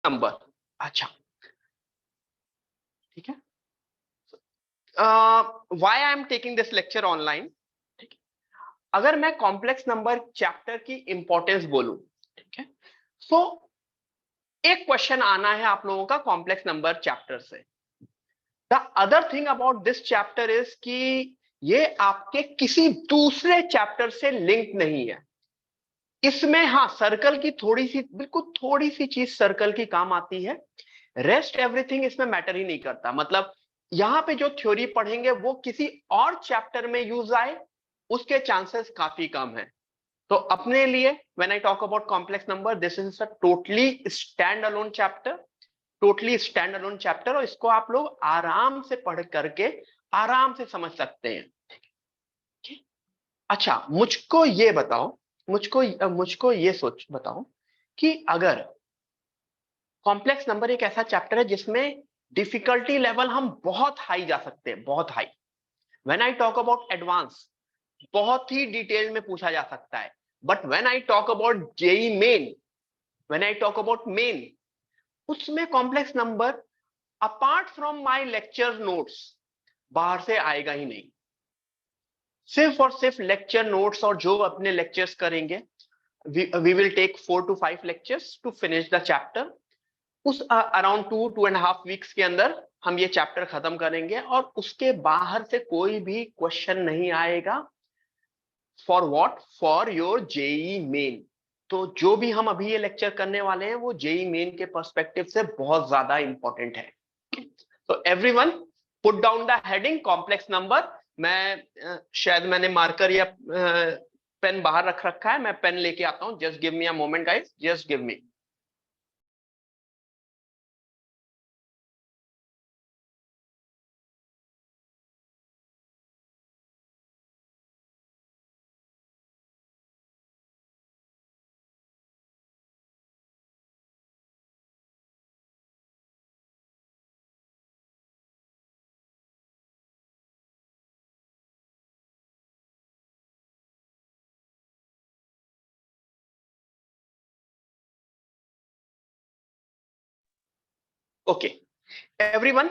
Number. अच्छा, ठीक है। Why I am taking this lecture online. अगर मैं कॉम्प्लेक्स नंबर चैप्टर की इंपॉर्टेंस बोलूं, ठीक है, सो एक क्वेश्चन आना है आप लोगों का कॉम्प्लेक्स नंबर चैप्टर से। The other thing about this chapter is कि ये आपके किसी दूसरे चैप्टर से लिंक नहीं है। इसमें हाँ सर्कल की थोड़ी सी, बिल्कुल थोड़ी सी चीज सर्कल की काम आती है, रेस्ट एवरीथिंग इसमें मैटर ही नहीं करता। मतलब यहां पे जो थ्योरी पढ़ेंगे वो किसी और चैप्टर में यूज आए उसके चांसेस काफी कम है। तो अपने लिए when I talk about complex number, this is a totally stand alone chapter, totally stand alone chapter, और इसको आप लोग आराम से पढ़ करके आराम से समझ सकते हैं। अच्छा, मुझको ये बताओ, मुझको ये सोच बताओ कि अगर कॉम्प्लेक्स नंबर एक ऐसा चैप्टर है जिसमें डिफिकल्टी लेवल हम बहुत हाई जा सकते हैं, बहुत high. When I talk about advance, बहुत ही डिटेल में पूछा जा सकता है। But when I talk about JEE Main, when I talk about main, उसमें complex number apart from my lecture notes बाहर से आएगा ही नहीं। सिर्फ और सिर्फ लेक्चर नोट्स और जो अपने लेक्चर्स करेंगे, we will take 4 to 5 lectures to finish the chapter। उस अराउंड 2.5 वीक्स के अंदर हम ये चैप्टर खत्म करेंगे और उसके बाहर से कोई भी क्वेश्चन नहीं आएगा। For what? For your JEE Main. तो जो भी हम अभी ये लेक्चर करने वाले हैं वो जेई मेन के पर्सपेक्टिव से बहुत ज्यादा इंपॉर्टेंट है। तो everyone put down the heading complex number. मैं शायद मैंने मार्कर या पेन बाहर रख रखा है, मैं पेन लेके आता हूं। Just give me a moment guys, just give me. Okay everyone,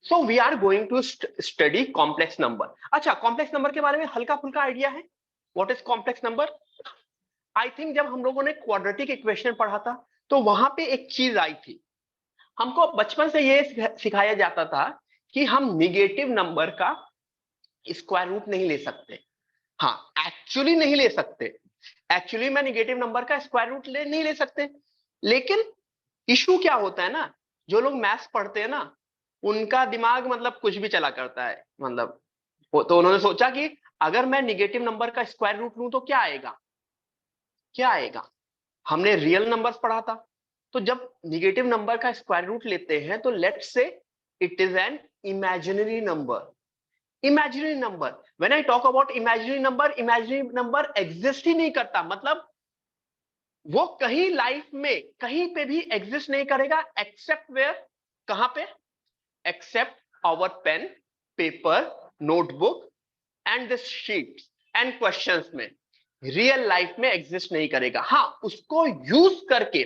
so we are going to study complex number. अच्छा, कॉम्प्लेक्स नंबर के बारे में हल्का फुल्का आइडिया है what is complex number? I think जब हम लोगों ने क्वाड्रेटिक इक्वेशन पढ़ा था तो वहां पे एक चीज आई थी। हमको बचपन से ये सिखाया जाता था कि हम निगेटिव नंबर का स्क्वायर रूट नहीं ले सकते। हाँ, एक्चुअली नहीं ले सकते, एक्चुअली में निगेटिव नंबर का स्क्वायर रूट नहीं ले सकते। लेकिन इशू क्या होता है ना, जो लोग मैथ्स पढ़ते हैं ना उनका दिमाग मतलब कुछ भी चला करता है। मतलब तो उन्होंने सोचा कि अगर मैं निगेटिव नंबर का स्क्वायर रूट लूं तो क्या आएगा, क्या आएगा। हमने रियल नंबर्स पढ़ा था, तो जब निगेटिव नंबर का स्क्वायर रूट लेते हैं तो let's say it is an imaginary number. Imaginary number, when I talk about imaginary number, imaginary number exist ही नहीं करता। मतलब वो कहीं लाइफ में कहीं पे भी एग्जिस्ट नहीं करेगा एक्सेप्ट वेयर, कहां पे? Except our pen, paper, notebook and this sheet and questions में। रियल लाइफ में एग्जिस्ट नहीं करेगा। हाँ, उसको यूज करके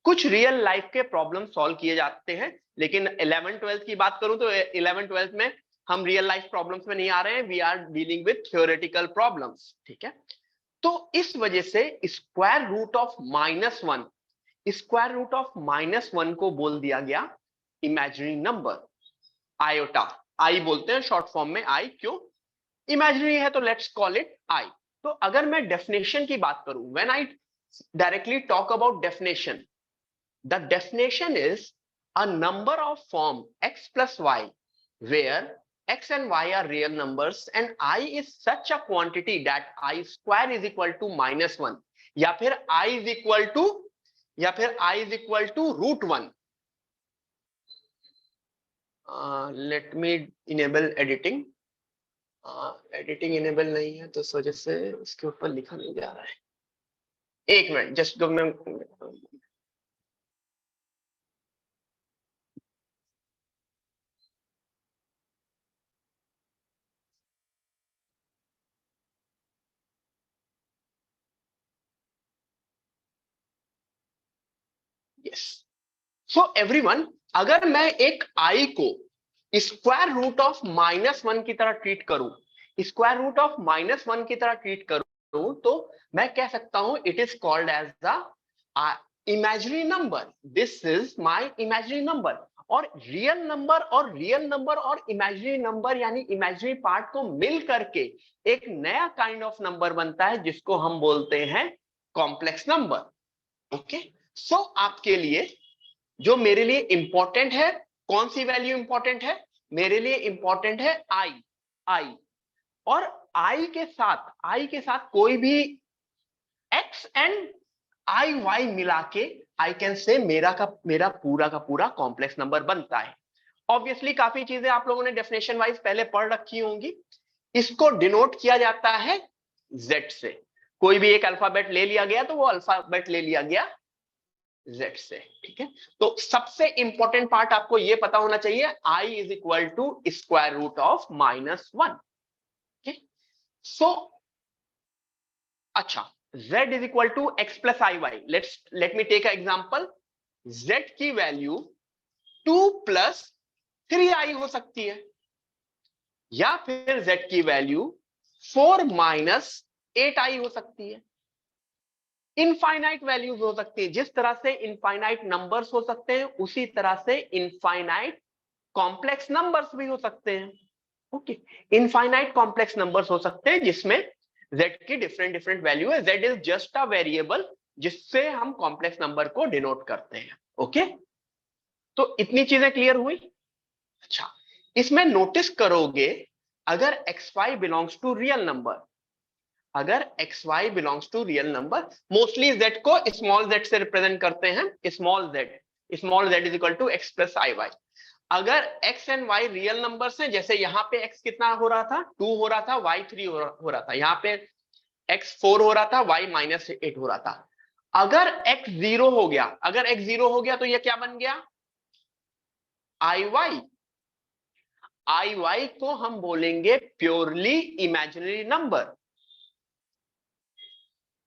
कुछ रियल लाइफ के प्रॉब्लम सॉल्व किए जाते हैं। लेकिन 11 12 की बात करूं तो 11 12 में हम रियल लाइफ प्रॉब्लम्स में नहीं आ रहे हैं, we are dealing with theoretical problems. ठीक है, तो इस वजह से square root of -1, square root of -1 को बोल दिया गया इमेजिनरी नंबर, आयोटा। आई बोलते हैं शॉर्ट फॉर्म में, आई। क्यों? इमेजिनरी है तो लेट्स कॉल इट आई। तो अगर मैं डेफिनेशन की बात करूं, when I directly talk about definition, the definition is a number of form x plus y where x and y are real numbers and I is such a quantity that I square is equal to -1, या फिर I is equal to, या फिर I is equal to √1। Let me enable editing. Editing enable नहीं है तो इस वजह से इसके ऊपर लिखा नहीं जा रहा है। एक मिनट, जस्ट दो मिनट। यस, सो एवरीवन, अगर मैं एक आई को स्क्वायर रूट ऑफ -1 की तरह ट्रीट करूं, स्क्वायर रूट ऑफ -1 की तरह ट्रीट करूं, तो मैं कह सकता हूं it is called as the imaginary number. This is my imaginary number. और रियल नंबर और रियल नंबर और इमेजिनरी नंबर यानी इमेजिनरी पार्ट को मिल करके एक नया काइंड ऑफ नंबर बनता है जिसको हम बोलते हैं कॉम्प्लेक्स नंबर। ओके, सो आपके लिए जो मेरे लिए इंपॉर्टेंट है, कौन सी वैल्यू इंपॉर्टेंट है? मेरे लिए इंपॉर्टेंट है आई। और आई के साथ कोई भी एक्स एंड आई वाई मिला के आई कैन से मेरा पूरा का पूरा कॉम्प्लेक्स नंबर बनता है। ऑब्वियसली काफी चीजें आप लोगों ने डेफिनेशन वाइज पहले पढ़ रखी होंगी। इसको डिनोट किया जाता है जेड से। कोई भी एक अल्फाबेट ले लिया गया तो वो अल्फाबेट ले लिया गया जेड से। ठीक है, तो सबसे इंपॉर्टेंट पार्ट आपको ये पता होना चाहिए, i is equal to square root of -1। So अच्छा, z is equal to x plus i y. Let me take a example. z की वैल्यू 2 + 3i हो सकती है, या फिर z की वैल्यू 4 - 8i हो सकती है। इनफाइनाइट वैल्यूज हो सकती है। जिस तरह से इनफाइनाइट नंबर्स हो सकते हैं उसी तरह से इनफाइनाइट कॉम्प्लेक्स नंबर्स भी हो सकते हैं। ओके, इनफाइनाइट कॉम्प्लेक्स नंबर्स हो सकते हैं जिसमें z की डिफरेंट डिफरेंट वैल्यू है। z is just a variable जिससे हम कॉम्प्लेक्स नंबर को डिनोट करते हैं। ओके, तो इतनी चीजें क्लियर हुई। अच्छा, इसमें नोटिस करोगे अगर xy belongs to real number, अगर xy belongs to real number, mostly z को स्मॉल z से रिप्रेजेंट करते हैं। Small z is equal to x plus i y. अगर x and y real numbers हैं, जैसे यहाँ पे x कितना हो रहा था, 2 हो रहा था, y 3 हो रहा था, यहाँ पे x 4 हो रहा था, y -8 हो रहा था। अगर x 0 हो गया, अगर x 0 हो गया तो ये क्या बन गया? iy। iy को हम बोलेंगे प्योरली इमेजिनरी नंबर।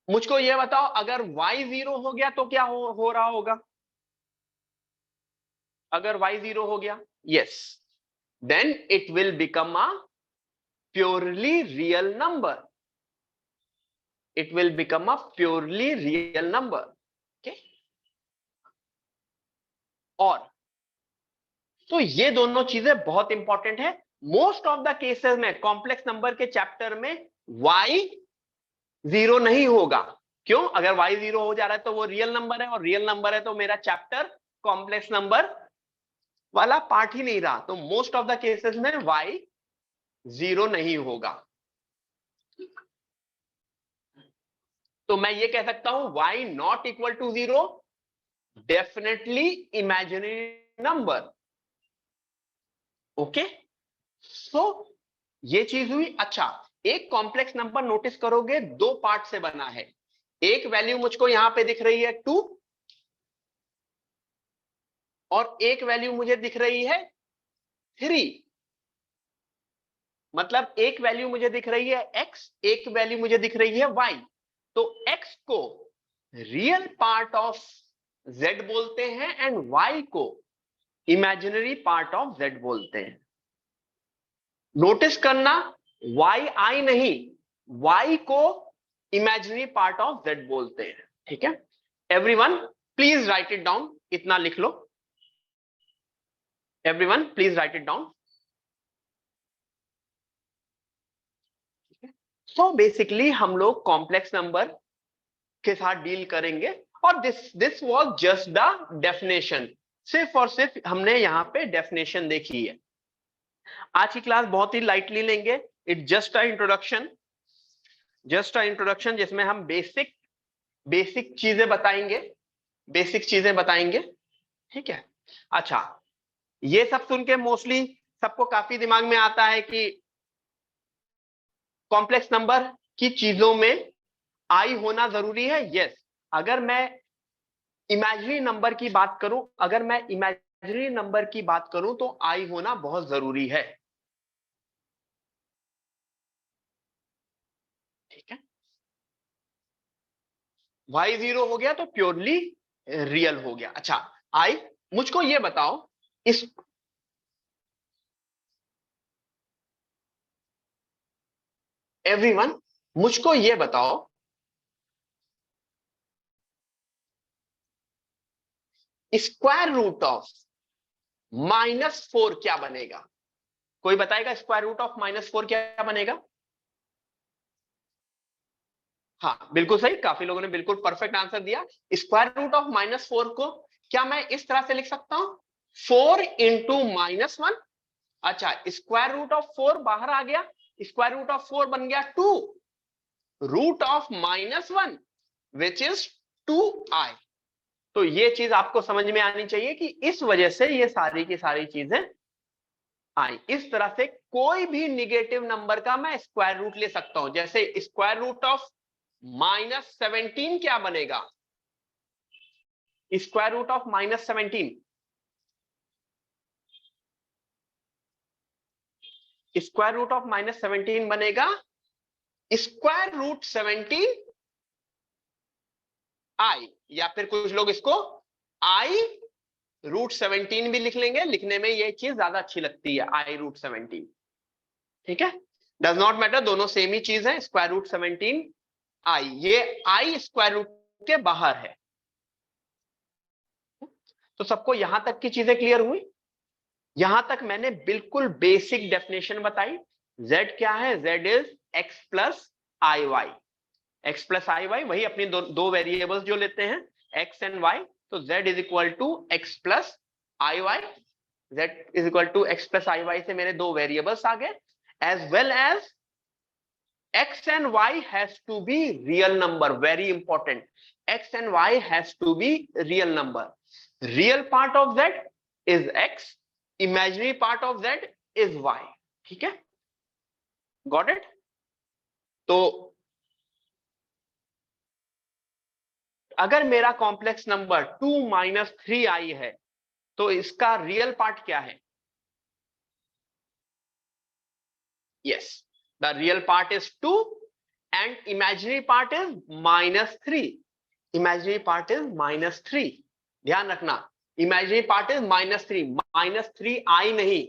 मुझको ये बताओ, अगर y 0 हो गया तो क्या हो रहा होगा? अगर y 0 हो गया, yes, then it will become a purely real number. It will become a purely real number. Okay, और तो ये दोनों चीजें बहुत इंपॉर्टेंट है। मोस्ट ऑफ द केसेस में कॉम्प्लेक्स नंबर के चैप्टर में y 0 नहीं होगा। क्यों? अगर y 0 हो जा रहा है तो वो रियल नंबर है, और रियल नंबर है तो मेरा चैप्टर कॉम्प्लेक्स नंबर वाला पार्ट ही नहीं रहा। तो मोस्ट ऑफ द केसेस में y 0 नहीं होगा। तो मैं ये कह सकता हूं y not equal to 0, definitely imaginary number. Okay, so ये चीज हुई। अच्छा, एक कॉम्प्लेक्स नंबर नोटिस करोगे दो पार्ट से बना है। एक वैल्यू मुझको यहां पे दिख रही है 2, और एक वैल्यू मुझे दिख रही है 3। मतलब एक वैल्यू मुझे दिख रही है x, एक वैल्यू मुझे दिख रही है y। तो x को रियल पार्ट ऑफ z बोलते हैं एंड y को इमेजिनरी पार्ट ऑफ z बोलते हैं। नोटिस करना, yi नहीं, y को इमेजिनरी पार्ट ऑफ z बोलते हैं। ठीक है, everyone please write it down, इतना लिख लो। Everyone please write it down. So basically हम लोग कॉम्प्लेक्स नंबर के साथ डील करेंगे, और this was just the definition. सिर्फ और सिर्फ हमने यहाँ पे डेफिनेशन देखी है। आज की क्लास बहुत ही लाइटली लेंगे। इट जस्ट अ इंट्रोडक्शन, जिसमें हम बेसिक चीजें बताएंगे, ठीक है। अच्छा, ये सब सुन के मोस्टली सबको काफी दिमाग में आता है कि कॉम्प्लेक्स नंबर की चीजों में आई होना जरूरी है। यस, अगर मैं इमेजिनरी नंबर की बात करूं तो आई होना बहुत जरूरी है। ठीक है, y 0 हो गया तो प्योरली रियल हो गया। अच्छा, आई मुझको ये बताओ, इस एवरीवन मुझको ये बताओ, स्क्वायर रूट ऑफ -4 क्या बनेगा? कोई बताएगा स्क्वायर रूट ऑफ -4 क्या बनेगा? हाँ बिल्कुल सही, काफी लोगों ने बिल्कुल परफेक्ट आंसर दिया। स्क्वायर रूट ऑफ -4 को क्या मैं इस तरह से लिख सकता हूं, 4 इंटू -1। अच्छा, स्क्वायर रूट ऑफ 4 बाहर आ गया, स्क्वायर रूट ऑफ 4 बन गया 2, root of -1 which is 2i। तो ये चीज आपको समझ में आनी चाहिए कि इस वजह से ये सारी की सारी चीजें आई। इस तरह से कोई भी निगेटिव नंबर का मैं स्क्वायर रूट ले सकता हूं। जैसे स्क्वायर रूट ऑफ -17 क्या बनेगा? Square root of -17, square root of -17 बनेगा स्क्वायर रूट 17 आई, या फिर कुछ लोग इसको आई रूट 17 भी लिख लेंगे। लिखने में ये चीज ज्यादा अच्छी लगती है, आई रूट 17। ठीक है, डज नॉट मैटर, दोनों सेम ही चीज है। स्क्वायर रूट 17 आई, ये आई स्क्वायर रूट के बाहर है। तो सबको यहां तक की चीजें क्लियर हुई? यहां तक मैंने बिल्कुल बेसिक डेफिनेशन बताई। z क्या है? z is x plus i y. x plus i y वही अपनी दो वेरिएबल्स जो लेते हैं x एंड y। तो z is equal to x plus i y, z is equal to x plus i y से मेरे दो वेरिएबल्स आ गए। As well as x and y has to be real number, very important, x and y has to be real number. Real part of z is x, imaginary part of z is y। ठीक है, got it? तो अगर मेरा complex number 2 - 3i है तो इसका real part क्या है? Yes, the real part is 2 and imaginary part is -3। Imaginary part is -3, ध्यान रखना, इमेजिनरी पार्ट इज -3 आई नहीं।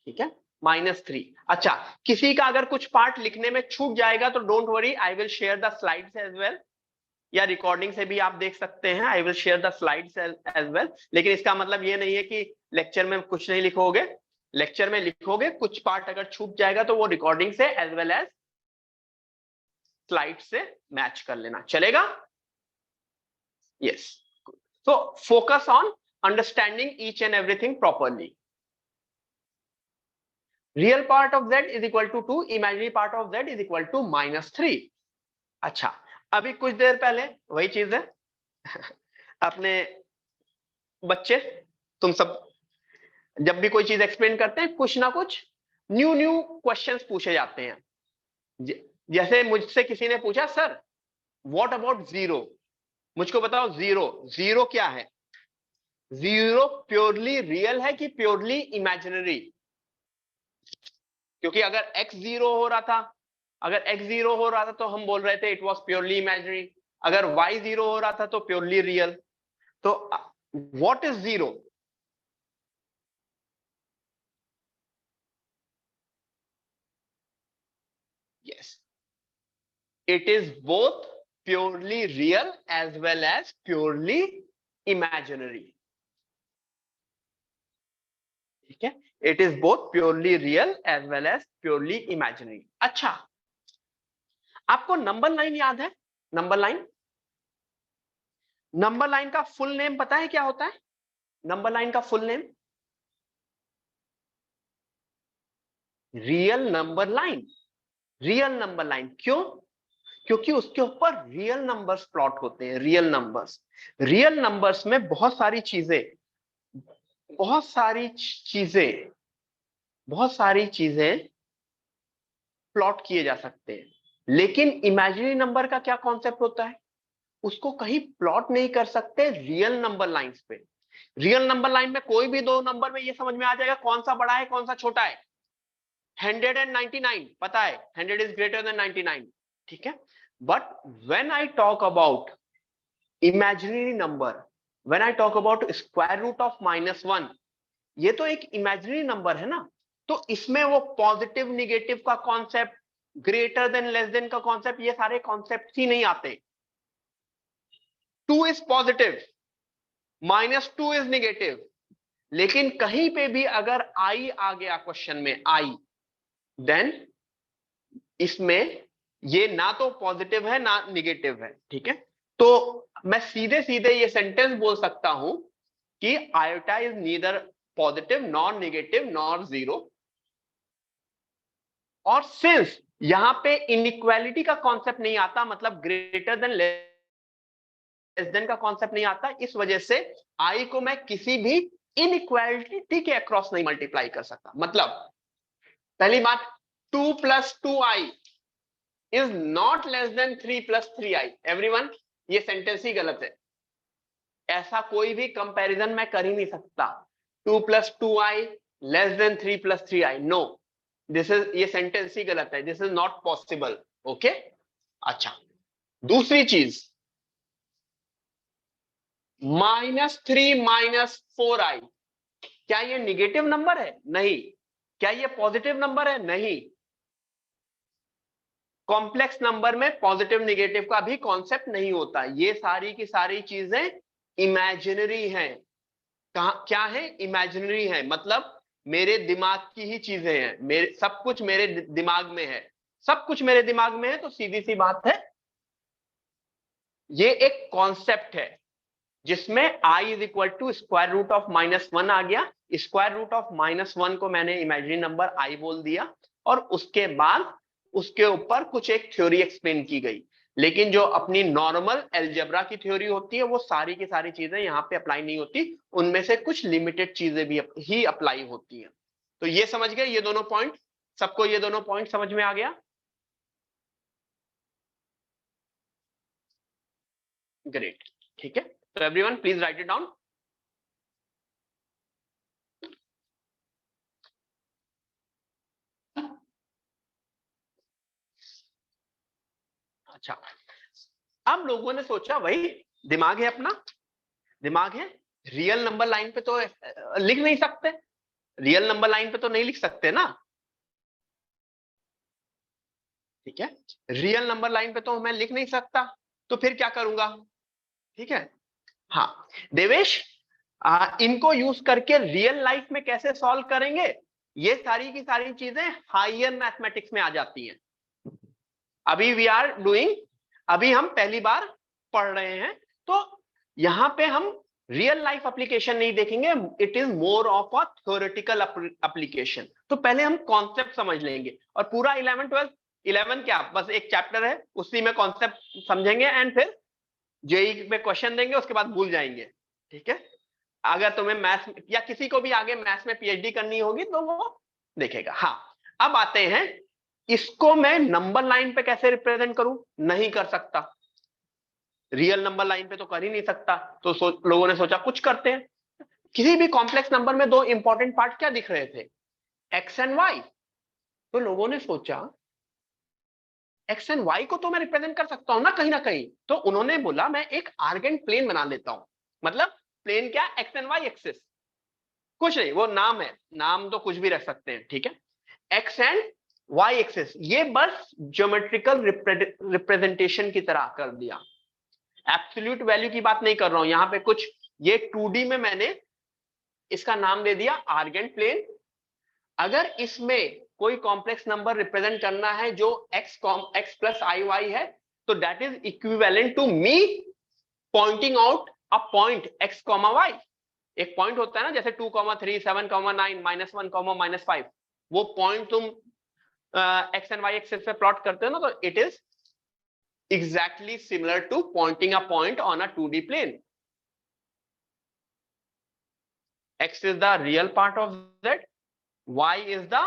ठीक है, -3। अच्छा, किसी का अगर कुछ पार्ट लिखने में छूट जाएगा तो don't worry, I will share the slides as well, या रिकॉर्डिंग से भी आप देख सकते हैं। I will share the slides as well. लेकिन इसका मतलब ये नहीं है कि लेक्चर में कुछ नहीं लिखोगे, लेक्चर में लिखोगे, कुछ पार्ट अगर छूट जाएगा तो वो रिकॉर्डिंग से एज वेल एज स्लाइड से मैच कर लेना, चलेगा? Yes, so focus on understanding each and everything properly. Real part of z is equal to 2, imaginary part of z is equal to -3। अच्छा, अभी कुछ देर पहले वही चीज है अपने बच्चे, तुम सब जब भी कोई चीज एक्सप्लेन करते हैं, कुछ ना कुछ न्यू क्वेश्चंस पूछे जाते हैं। जैसे मुझसे किसी ने पूछा, सर व्हाट अबाउट जीरो? मुझको बताओ, जीरो क्या है? जीरो प्योरली रियल है कि प्योरली इमेजिनरी? क्योंकि अगर x 0 हो रहा था, अगर x 0 हो रहा था तो हम बोल रहे थे इट वाज प्योरली इमेजिनरी। अगर y 0 हो रहा था तो प्योरली रियल। तो what is zero? Yes, it is both purely real as well as purely imaginary. ठीक है, it is both purely real as well as purely imaginary. अच्छा, आपको नंबर लाइन याद है? नंबर लाइन, नंबर लाइन का full name पता है क्या होता है? नंबर लाइन का full name real number line. Real number line क्यों? क्योंकि उसके ऊपर रियल नंबर्स प्लॉट होते हैं। रियल नंबर्स, रियल नंबर्स में बहुत सारी चीजें, बहुत सारी चीजें, बहुत सारी चीजें प्लॉट किए जा सकते हैं। लेकिन इमेजिनरी नंबर का क्या कॉन्सेप्ट होता है? उसको कहीं प्लॉट नहीं कर सकते रियल नंबर लाइंस पे। रियल नंबर लाइन में कोई भी दो नंबर में ये समझ में आ जाएगा कौन सा बड़ा है कौन सा छोटा है। 100 and 99 पता है, 100 is greater than 99। ठीक है, but when I talk about imaginary number, when I talk about square root of -1, ये तो एक इमेजिनरी नंबर है ना, तो इसमें वो पॉजिटिव निगेटिव का concept, greater than less than का कॉन्सेप्ट, ये सारे कॉन्सेप्ट ही नहीं आते। 2 इज पॉजिटिव, -2 इज निगेटिव, लेकिन कहीं पे भी अगर आई आ गया क्वेश्चन में, आई, देन इसमें ये ना तो पॉजिटिव है ना निगेटिव है, ठीक है। तो मैं सीधे सीधे ये सेंटेंस बोल सकता हूं कि iota is neither positive nor negative nor zero, और सिंस यहां पे इनइक्वालिटी का कॉन्सेप्ट नहीं आता, मतलब ग्रेटर देन लेस देन का कॉन्सेप्ट नहीं आता, इस वजह से आई को मैं किसी भी इनइक्वालिटी के अक्रॉस नहीं मल्टीप्लाई कर सकता। मतलब पहली बात, 2 + 2i is not less than 3 + 3i। Everyone, ये सेंटेंस ही गलत है, ऐसा कोई भी कंपैरिजन मैं कर ही नहीं सकता। 2 + 2i less than 3 + 3i, no, this is, ये सेंटेंस ही गलत है, this is not possible. Okay, अच्छा, दूसरी चीज, -3 - 4i, क्या ये निगेटिव नंबर है? नहीं। क्या ये पॉजिटिव नंबर है? नहीं। कॉम्प्लेक्स नंबर में पॉजिटिव निगेटिव का भी कॉन्सेप्ट नहीं होता, ये सारी की सारी चीजें इमेजिनरी हैं। क्या है? इमेजिनरी है, मतलब मेरे दिमाग की ही चीजें हैं, मेरे सब कुछ मेरे दिमाग में है, सब कुछ मेरे दिमाग में है, तो सीधी सी बात है, ये एक कॉन्सेप्ट है जिसमें i is equal to square root of -1 आ गया। स्क्वायर रूट ऑफ -1 को मैंने इमेजिनरी नंबर i बोल दिया, और उसके बाद उसके ऊपर कुछ एक थ्योरी एक्सप्लेन की गई। लेकिन जो अपनी नॉर्मल एल्जेब्रा की थ्योरी होती है, वो सारी की सारी चीजें यहाँ पे अप्लाई नहीं होती, उनमें से कुछ लिमिटेड चीजें भी ही अप्लाई होती हैं। तो ये समझ गए ये दोनों पॉइंट? सबको ये दोनों पॉइंट समझ में आ गया? ग्रेट, ठीक है। तो everyone please write it down. अच्छा, अब लोगों ने सोचा, भाई दिमाग है अपना, दिमाग है, रियल नंबर लाइन पे तो लिख नहीं सकते, रियल नंबर लाइन पे तो नहीं लिख सकते ना, ठीक है, रियल नंबर लाइन पे तो मैं लिख नहीं सकता, तो फिर क्या करूंगा? ठीक है, हाँ देवेश, इनको यूज करके रियल लाइफ में कैसे सॉल्व करेंगे, ये सारी की सारी चीजें हायर मैथमेटिक्स में आ जाती हैं। अभी वी आर डूइंग, अभी हम पहली बार पढ़ रहे हैं, तो यहां पे हम रियल लाइफ एप्लीकेशन नहीं देखेंगे, it is more of a theoretical application. तो पहले हम कॉन्सेप्ट समझ लेंगे, और पूरा 11 12 11 क्या, बस एक चैप्टर है, उसी में कॉन्सेप्ट समझेंगे, एंड फिर जेई में क्वेश्चन देंगे, उसके बाद भूल जाएंगे, ठीक है। अगर तुम्हें मैथ्स या किसी को भी आगे मैथ्स में पीएचडी करनी होगी तो वो देखेगा। हाँ, अब आते हैं, इसको मैं नंबर लाइन पे कैसे रिप्रेजेंट करूं? नहीं कर सकता, रियल नंबर लाइन पे तो कर ही नहीं सकता, तो लोगों ने सोचा कुछ करते हैं। किसी भी कॉम्प्लेक्स नंबर में दो इंपॉर्टेंट पार्ट क्या दिख रहे थे? X and y. तो लोगों ने सोचा एक्स एंड वाई को तो मैं रिप्रेजेंट कर सकता हूं ना कहीं, तो उन्होंने बोला मैं एक आर्गेंट प्लेन बना लेता हूं। मतलब प्लेन क्या? एक्स एंड वाई एक्सिस, कुछ नहीं, वो नाम है, नाम तो कुछ भी रख सकते हैं, ठीक है। एक्स एंड वाई एक्सिस, ये बस ज्योमेट्रिकल रिप्रेजेंटेशन की तरह कर दिया, एब्सोल्यूट वैल्यू की बात नहीं कर रहा हूं यहां पे कुछ। ये 2D में मैंने इसका नाम दे दिया आर्गेंट प्लेन। अगर इसमें कोई कॉम्प्लेक्स नंबर रिप्रेजेंट करना है जो x + iy है, तो that is equivalent to me pointing out a point x, y। एक पॉइंट होता है ना, जैसे 2, 3, 7, 9, -1, -5, वो पॉइंट तुम एक्स एंड वाई एक्सिस पे प्लॉट करते हो ना, तो it is exactly similar to pointing a point on a 2D plane. X is the real part of Z, Y is the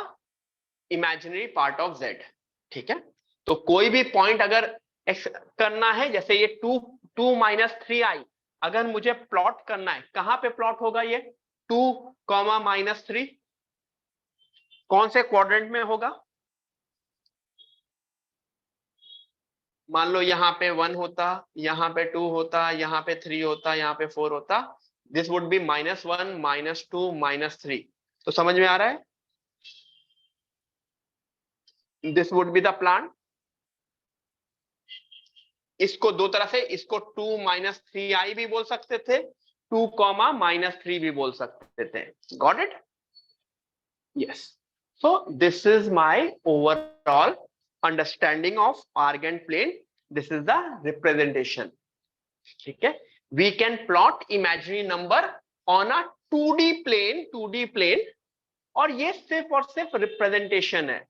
imaginary part of Z, ठीक है। तो कोई भी पॉइंट अगर X करना है, जैसे ये 2 -3i, अगर मुझे प्लॉट करना है, कहां पे प्लॉट होगा ये 2, -3, कौन से क्वाड्रेंट में होगा? मान लो यहाँ पे 1 होता, यहाँ पे 2 होता, यहाँ पे 3 होता, यहाँ पे 4 होता, दिस वुड बी -1 -2 -3। तो समझ में आ रहा है, this would be the plan. इसको दो तरह से, इसको 2 -3i भी बोल सकते थे, 2, -3 भी बोल सकते थे। Got it? Yes. So this is my overall understanding of Argand plane. This is the representation. ठीक है, we can plot imaginary number on a 2D plane, 2D plane, और ये सिर्फ और सिर्फ रिप्रेजेंटेशन है।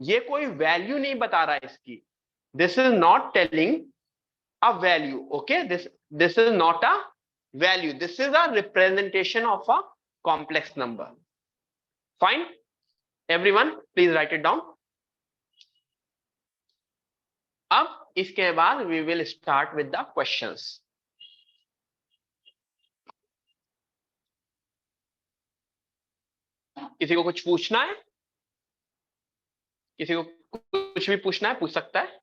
ये कोई वैल्यू नहीं बता रहा है इसकी। This is not telling a value. Okay, this is not a value, this is a representation of a complex number. Fine, everyone please write it down. अब इसके बाद we will start with the questions. किसी को कुछ पूछना है? किसी को कुछ भी पूछना है, पूछ सकता है।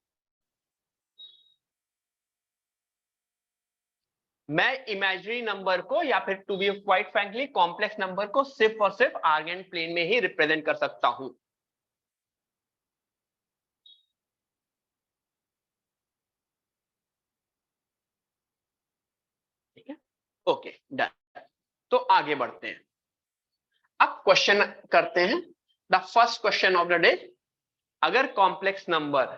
मैं इमेजिनरी नंबर को, या फिर to be quite frankly complex number को, सिर्फ और सिर्फ आर्गन प्लेन में ही रिप्रेजेंट कर सकता हूं। ठीक है, ओके डन। तो आगे बढ़ते हैं, अब क्वेश्चन करते हैं। The first question of the day, अगर complex number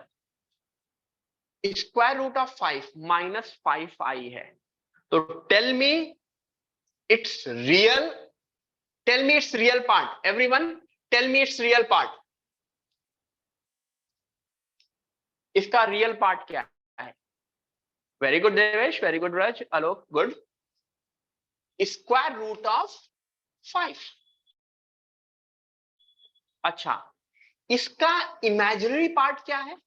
square root of 5 -5i है, तो tell me its real, tell me its real part. Everyone tell me its real part. इसका रियल पार्ट क्या है? Very good Devesh, very good Raj, Alok, good. Square root of 5। अच्छा, इसका imaginary part क्या है?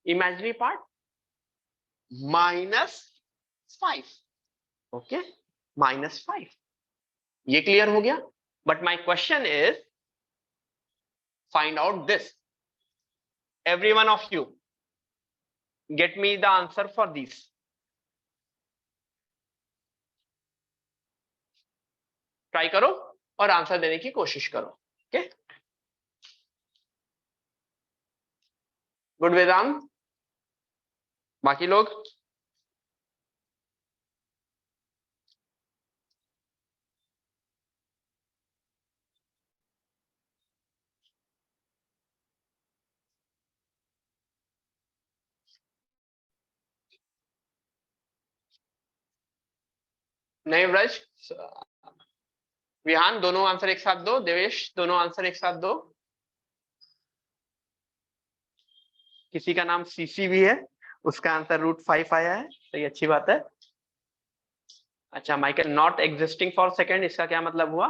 Imaginary part -5। Okay, -5, ये क्लियर हो गया। But my question is, find out this. Every one of you get me the answer for this. Try करो और answer देने की कोशिश करो। ओके, गुड वेदांत, बाकी लोग? नहीं व्रज, विहान, दोनों आंसर एक साथ दो। देवेश, दोनों आंसर एक साथ दो। किसी का नाम सीसी भी है, उसका आंसर √5 आया है, सही, अच्छी बात है। अच्छा, Michael not existing for second, इसका क्या मतलब हुआ?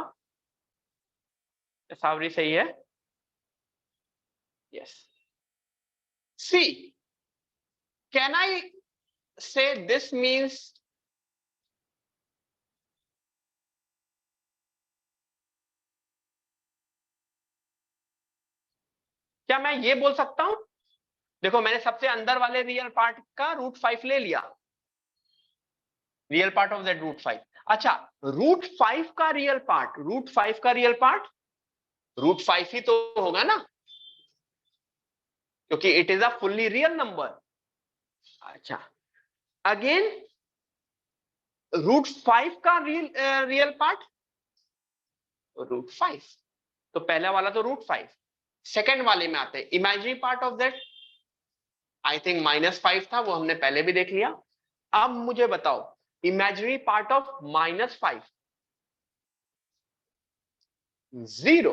सावरी सही है, यस। सी, कैन आई से दिस मीन्स, क्या मैं ये बोल सकता हूं? देखो, मैंने सबसे अंदर वाले रियल पार्ट का √5 ले लिया, रियल पार्ट ऑफ दैट √5। अच्छा, √5 का रियल पार्ट, √5 का रियल पार्ट √5 ही तो होगा ना, क्योंकि it is a fully real number. अच्छा, अगेन √5 का रियल पार्ट √5, तो पहला वाला तो √5। सेकेंड वाले में आते हैं, imaginary part of that I think -5 था, वो हमने पहले भी देख लिया। अब मुझे बताओ, इमेजिनरी पार्ट ऑफ -5, 0,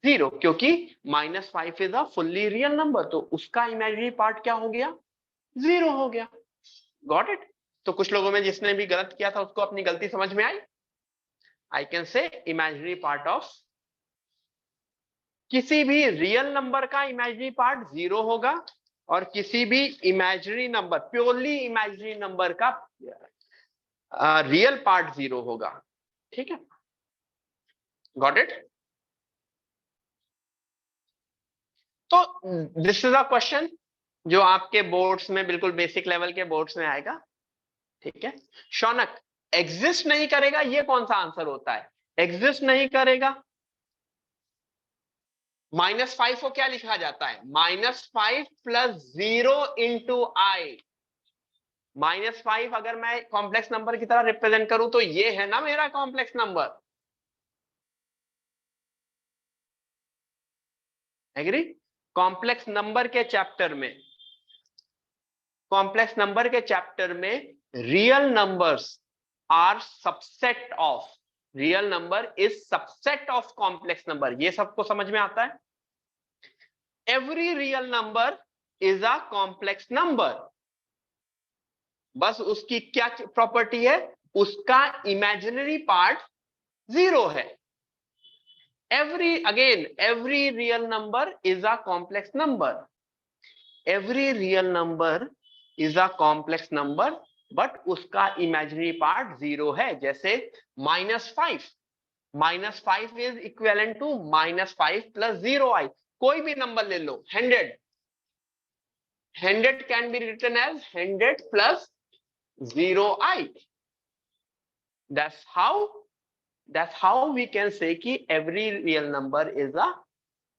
0, क्योंकि -5 is a fully real number, तो उसका इमेजिनरी पार्ट क्या हो गया? 0 हो गया। Got it? तो कुछ लोगों में जिसने भी गलत किया था उसको अपनी गलती समझ में आई। I can say imaginary part of किसी भी रियल नंबर का इमेजिनरी पार्ट 0 होगा, और किसी भी imaginary number, purely imaginary number का रियल पार्ट 0 होगा। ठीक है, गॉट इट? तो दिस इज अ क्वेश्चन जो आपके बोर्ड्स में बिल्कुल बेसिक लेवल के बोर्ड्स में आएगा, ठीक है। शौनक, एग्जिस्ट नहीं करेगा, ये कौन सा आंसर होता है? एग्जिस्ट नहीं करेगा, -5 को क्या लिखा जाता है? -5 + 0 इंटू आई। -5 अगर मैं कॉम्प्लेक्स नंबर की तरह रिप्रेजेंट करूं तो ये है ना मेरा complex number. Agree? Complex number के चैप्टर में, कॉम्प्लेक्स नंबर के चैप्टर में real numbers are subset of, real number is subset of complex number. ये सबको समझ में आता है? Every real number is a complex number, बस उसकी क्या प्रॉपर्टी है? उसका इमेजिनरी पार्ट 0 है। every real number is a complex number, every real number is a complex number, but उसका imaginary part 0 है। जैसे -5, -5 is equivalent to -5 + 0i। कोई भी नंबर ले लो, 100 can be written as 100 + 0i। that's how we can say कि every real number is a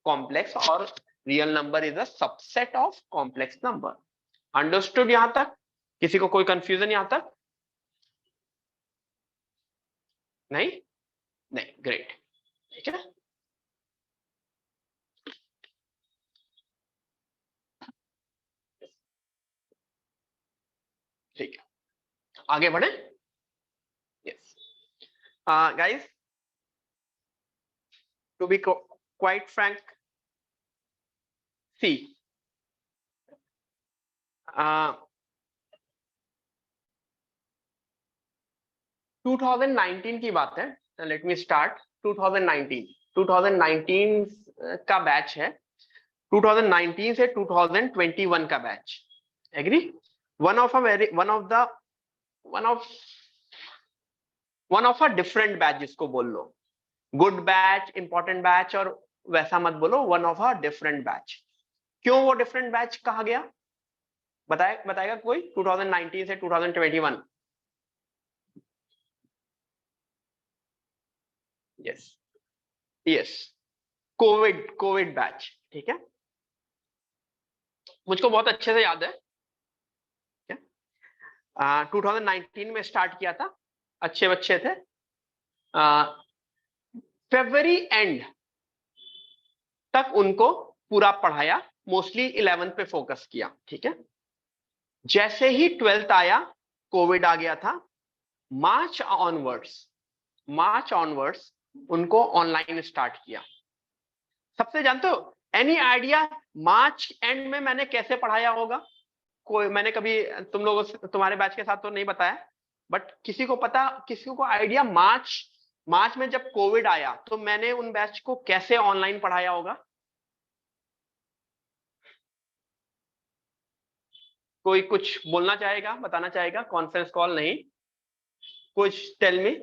complex और real number is a subset of complex number। Understood यहां तक? किसी को कोई कंफ्यूजन यहां तक? नहीं नहीं, ग्रेट, ठीक है। ठीक है, आगे बढ़े। Yes guys, to be quite frank, see 2019 की बात है। लेट मी स्टार्ट 2019 का बैच है, 2019 से 2021 का batch. Agree? One of a different batch जिसको बोल लो, गुड बैच, इंपॉर्टेंट बैच, और वैसा मत बोलो, one of a different batch. क्यों वो डिफरेंट बैच कहा गया? बताएगा कोई? 2019 से 2021। यस यस, कोविड बैच, ठीक है। मुझको बहुत अच्छे से याद है, 2019 में स्टार्ट किया था, अच्छे बच्चे थे। फरवरी एंड तक उनको पूरा पढ़ाया, मोस्टली 11th पे फोकस किया, ठीक है। जैसे ही 12th आया, कोविड आ गया था। मार्च ऑनवर्ड्स उनको ऑनलाइन स्टार्ट किया। सबसे जानते हो, एनी आइडिया मार्च एंड में मैंने कैसे पढ़ाया होगा? कोई, मैंने कभी तुम लोगों से, तुम्हारे बैच के साथ तो नहीं बताया, बट किसी को पता, किसी को आइडिया मार्च में जब कोविड आया तो मैंने उन बैच को कैसे ऑनलाइन पढ़ाया होगा? कोई कुछ बोलना चाहेगा, बताना चाहेगा? कॉन्फ्रेंस कॉल नहीं, कुछ टेल मी।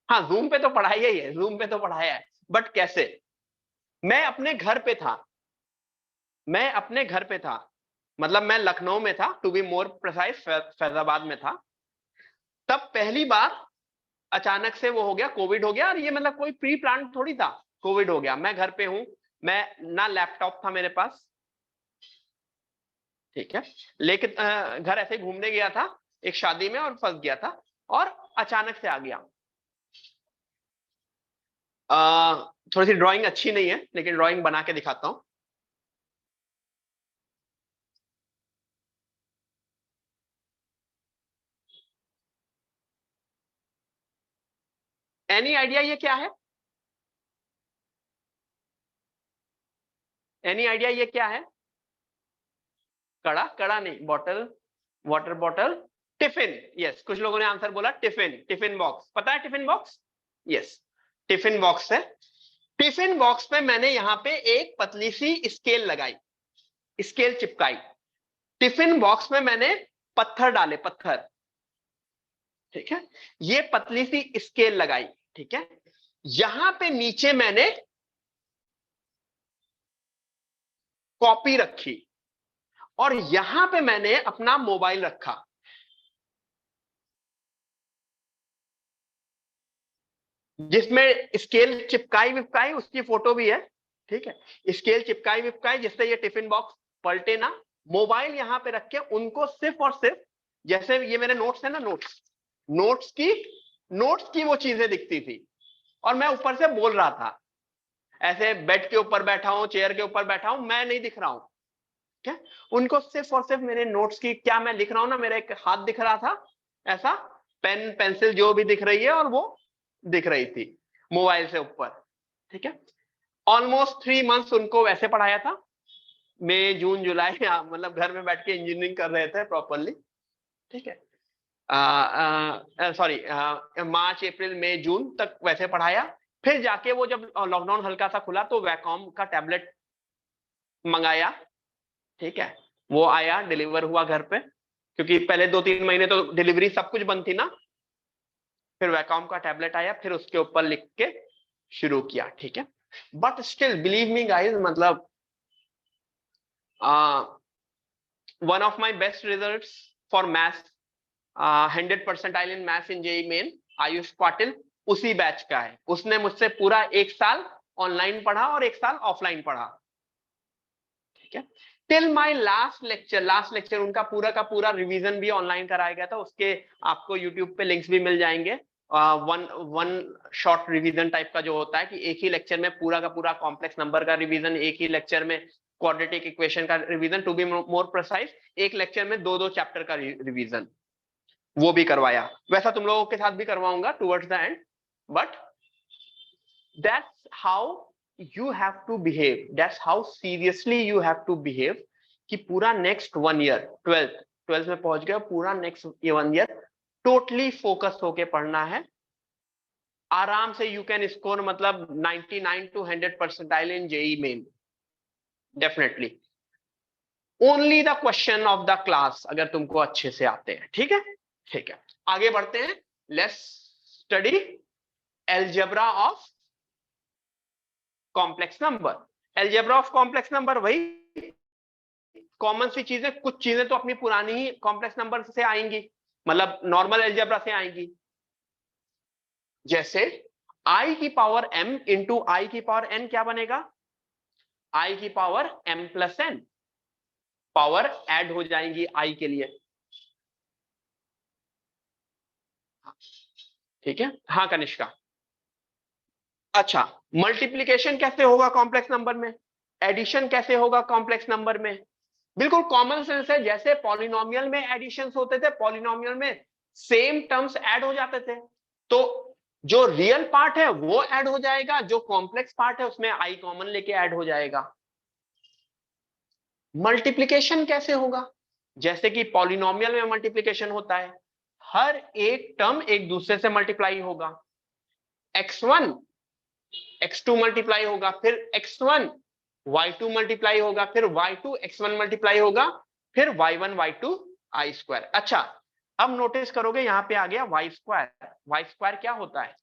हाँ, जूम पे तो पढ़ाया ही है, जूम पे तो पढ़ाया है, बट कैसे? मैं अपने घर पे था, मतलब मैं लखनऊ में था, to be more precise Faizabad में था। तब पहली बार अचानक से वो हो गया, कोविड हो गया, और ये मतलब कोई प्री प्लान थोड़ी था, कोविड हो गया। मैं घर पे हूं, मैं ना लैपटॉप था मेरे पास, ठीक है, लेकिन घर ऐसे ही घूमने गया था एक शादी में और फंस गया था, और अचानक से आ गया। थोड़ी सी ड्राइंग अच्छी नहीं है, लेकिन ड्राइंग बना के दिखाता हूं। एनी आइडिया ये क्या है? एनी आइडिया ये क्या है? कड़ा नहीं, bottle, water bottle, tiffin. Yes, कुछ लोगों ने आंसर बोला टिफिन बॉक्स। पता है tiffin box? Yes, tiffin box है। टिफिन बॉक्स पे मैंने यहाँ पे एक पतली सी स्केल लगाई, स्केल चिपकाई। टिफिन बॉक्स में मैंने पत्थर डाले, पत्थर, ठीक है। ये पतली सी स्केल लगाई, ठीक है, यहां पे नीचे मैंने कॉपी रखी और यहां पे मैंने अपना मोबाइल रखा, जिसमें स्केल चिपकाई विपकाई उसकी फोटो भी है। ठीक है, स्केल चिपकाई विपकाई जिससे ये टिफिन बॉक्स पलटे ना। मोबाइल यहां पे रख के उनको सिर्फ और सिर्फ, जैसे ये मेरे नोट्स है ना, नोट्स की वो चीजें दिखती थी और मैं ऊपर से बोल रहा था, ऐसे बेड के ऊपर बैठा हूं, चेयर के ऊपर बैठा हूं, मैं नहीं दिख रहा हूं। क्या, उनको सिर्फ और सिर्फ मेरे नोट्स की, क्या मैं लिख रहा हूं ना, मेरा एक हाथ दिख रहा था ऐसा, पेन पेंसिल जो भी दिख रही है और वो दिख रही थी मोबाइल से ऊपर। ठीक है, ऑलमोस्ट 3 मंथ्स उनको वैसे पढ़ाया था, मई जून जुलाई, मतलब घर में बैठ के इंजीनियरिंग कर रहे थे प्रॉपरली। ठीक है, सॉरी, मार्च अप्रैल मई जून तक वैसे पढ़ाया। फिर जाके वो जब लॉकडाउन हल्का सा खुला तो वैकॉम का टैबलेट मंगाया। ठीक है, वो आया, डिलीवर हुआ घर पे, क्योंकि पहले 2-3 महीने तो डिलीवरी सब कुछ बंद थी ना। फिर वैकॉम का टैबलेट आया, फिर उसके ऊपर लिख के शुरू किया। ठीक है, but still believe me guys, मतलब one of my best results for maths, 100% in maths in JEE Main, Ayush Patil उसी बैच का है। उसने मुझसे पूरा 1 साल ऑनलाइन पढ़ा और 1 साल ऑफलाइन पढ़ा। ठीक है, टिल माई लास्ट लेक्चर उनका पूरा का पूरा रिवीजन भी ऑनलाइन कराया गया था। उसके आपको यूट्यूब पे लिंक्स भी मिल जाएंगे। वन शॉर्ट रिवीजन टाइप का जो होता है कि एक ही लेक्चर में पूरा का पूरा कॉम्प्लेक्स नंबर का रिवीजन, एक ही लेक्चर में क्वाड्रेटिक इक्वेशन का revision, to be more precise एक लेक्चर में 2-2 चैप्टर का रिवीजन, वो भी करवाया। वैसा तुम लोगों के साथ भी करवाऊंगा towards the end, but that's how you have to behave, that's how seriously you have to behave, कि पूरा नेक्स्ट 1 ईयर, 12th में पहुंच गए, पूरा नेक्स्ट 1 ईयर टोटली फोकस होके पढ़ना है। आराम से यू कैन स्कोर मतलब 99 to 100% in JEE Main, definitely. Only the question of the class अगर तुमको अच्छे से आते हैं। ठीक है, ठीक है, आगे बढ़ते हैं। Let's study algebra of complex number. Algebra of complex number वही कॉमन सी चीजें, कुछ चीजें तो अपनी पुरानी ही कॉम्प्लेक्स नंबर से आएंगी, मतलब नॉर्मल एलजेब्रा से आएंगी। जैसे आई की पावर m इंटू आई की पावर n क्या बनेगा, आई की power m plus n, power add हो जाएंगी आई के लिए। ठीक है, हाँ कनिष्का। अच्छा, मल्टीप्लीकेशन कैसे होगा कॉम्प्लेक्स नंबर में, एडिशन कैसे होगा कॉम्प्लेक्स नंबर में, बिल्कुल कॉमन सेंस है। जैसे पॉलिनोमियल में एडिशंस होते थे, पॉलिनोमियल में सेम टर्म्स ऐड हो जाते थे, तो जो रियल पार्ट है वो ऐड हो जाएगा, जो कॉम्प्लेक्स पार्ट है उसमें आई कॉमन लेके ऐड हो जाएगा। मल्टीप्लिकेशन कैसे होगा, जैसे कि पॉलिनोमियल में मल्टीप्लिकेशन होता है, हर एक टर्म एक दूसरे से मल्टीप्लाई होगा। x1 x2 मल्टीप्लाई होगा, फिर x1 y2 मल्टीप्लाई होगा, फिर y2 x1 मल्टीप्लाई होगा, फिर y1 y2 आई स्क्वायर। अच्छा, अब नोटिस करोगे यहां पे आ गया y स्क्वायर। y स्क्वायर क्या होता है,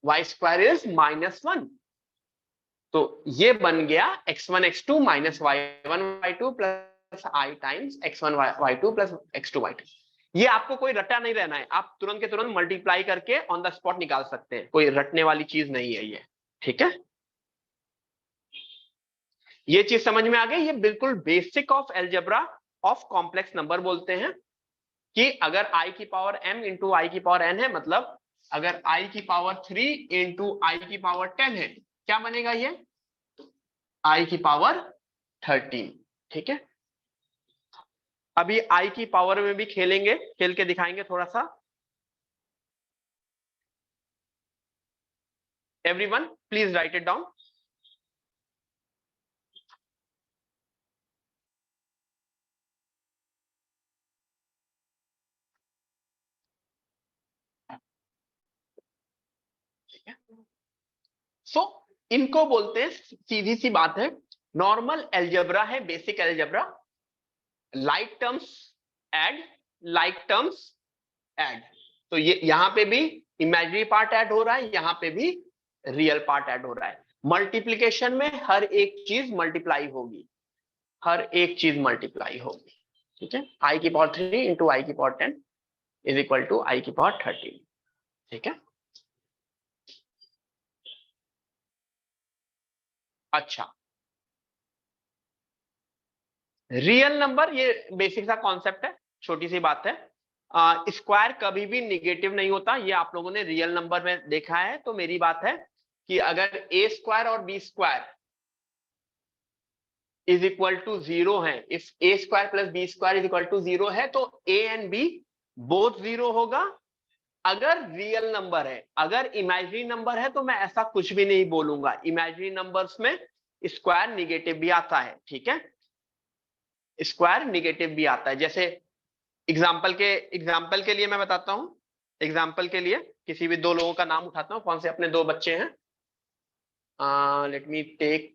y स्क्वायर इज -1, तो ये बन गया x1 x2 minus y1 y2 plus i times x1 y2 plus x2 y2। ये आपको कोई रटा नहीं रहना है, आप तुरंत के तुरंत मल्टीप्लाई करके ऑन द स्पॉट निकाल सकते हैं, कोई रटने वाली चीज नहीं है ये। ठीक है, ये चीज समझ में आ गई। ये बिल्कुल basic of algebra of complex number बोलते हैं कि अगर i की पावर m इंटू आई की पावर n है, मतलब अगर i की पावर 3 इंटू आई की पावर 10 है, क्या बनेगा ये, i की पावर 13। ठीक है, अभी i की पावर में भी खेलेंगे, खेल के दिखाएंगे थोड़ा सा। Everyone please write it down. So इनको बोलते हैं, सीधी सी बात है, नॉर्मल एलजेब्रा है, basic algebra. Like terms add, like terms add, तो ये यहां पे भी इमेजिनरी पार्ट ऐड हो रहा है, यहाँ पे भी रियल पार्ट ऐड हो रहा है। मल्टीप्लीकेशन में हर एक चीज मल्टीप्लाई होगी, हर एक चीज मल्टीप्लाई होगी, ठीक है। आई की पावर 3 इंटू आई की power 10 is equal to i की पावर 13, ठीक है। अच्छा, रियल नंबर, ये बेसिक सा कॉन्सेप्ट है, छोटी सी बात है। स्क्वायर कभी भी निगेटिव नहीं होता, ये आप लोगों ने रियल नंबर में देखा है। तो मेरी बात है कि अगर ए स्क्वायर और B square is equal to 0 है, if A square plus B square is equal to 0 है, तो ए एंड बी बोथ 0 होगा अगर रियल नंबर है। अगर इमेजिनरी नंबर है तो मैं ऐसा कुछ भी नहीं बोलूंगा। इमेजिनरी नंबर्स में स्क्वायर निगेटिव भी आता है, ठीक है, स्क्वायर निगेटिव भी आता है। जैसे एग्जाम्पल के लिए मैं बताता हूं, एग्जाम्पल के लिए किसी भी दो लोगों का नाम उठाता हूं। कौन से अपने दो बच्चे हैं? Let me take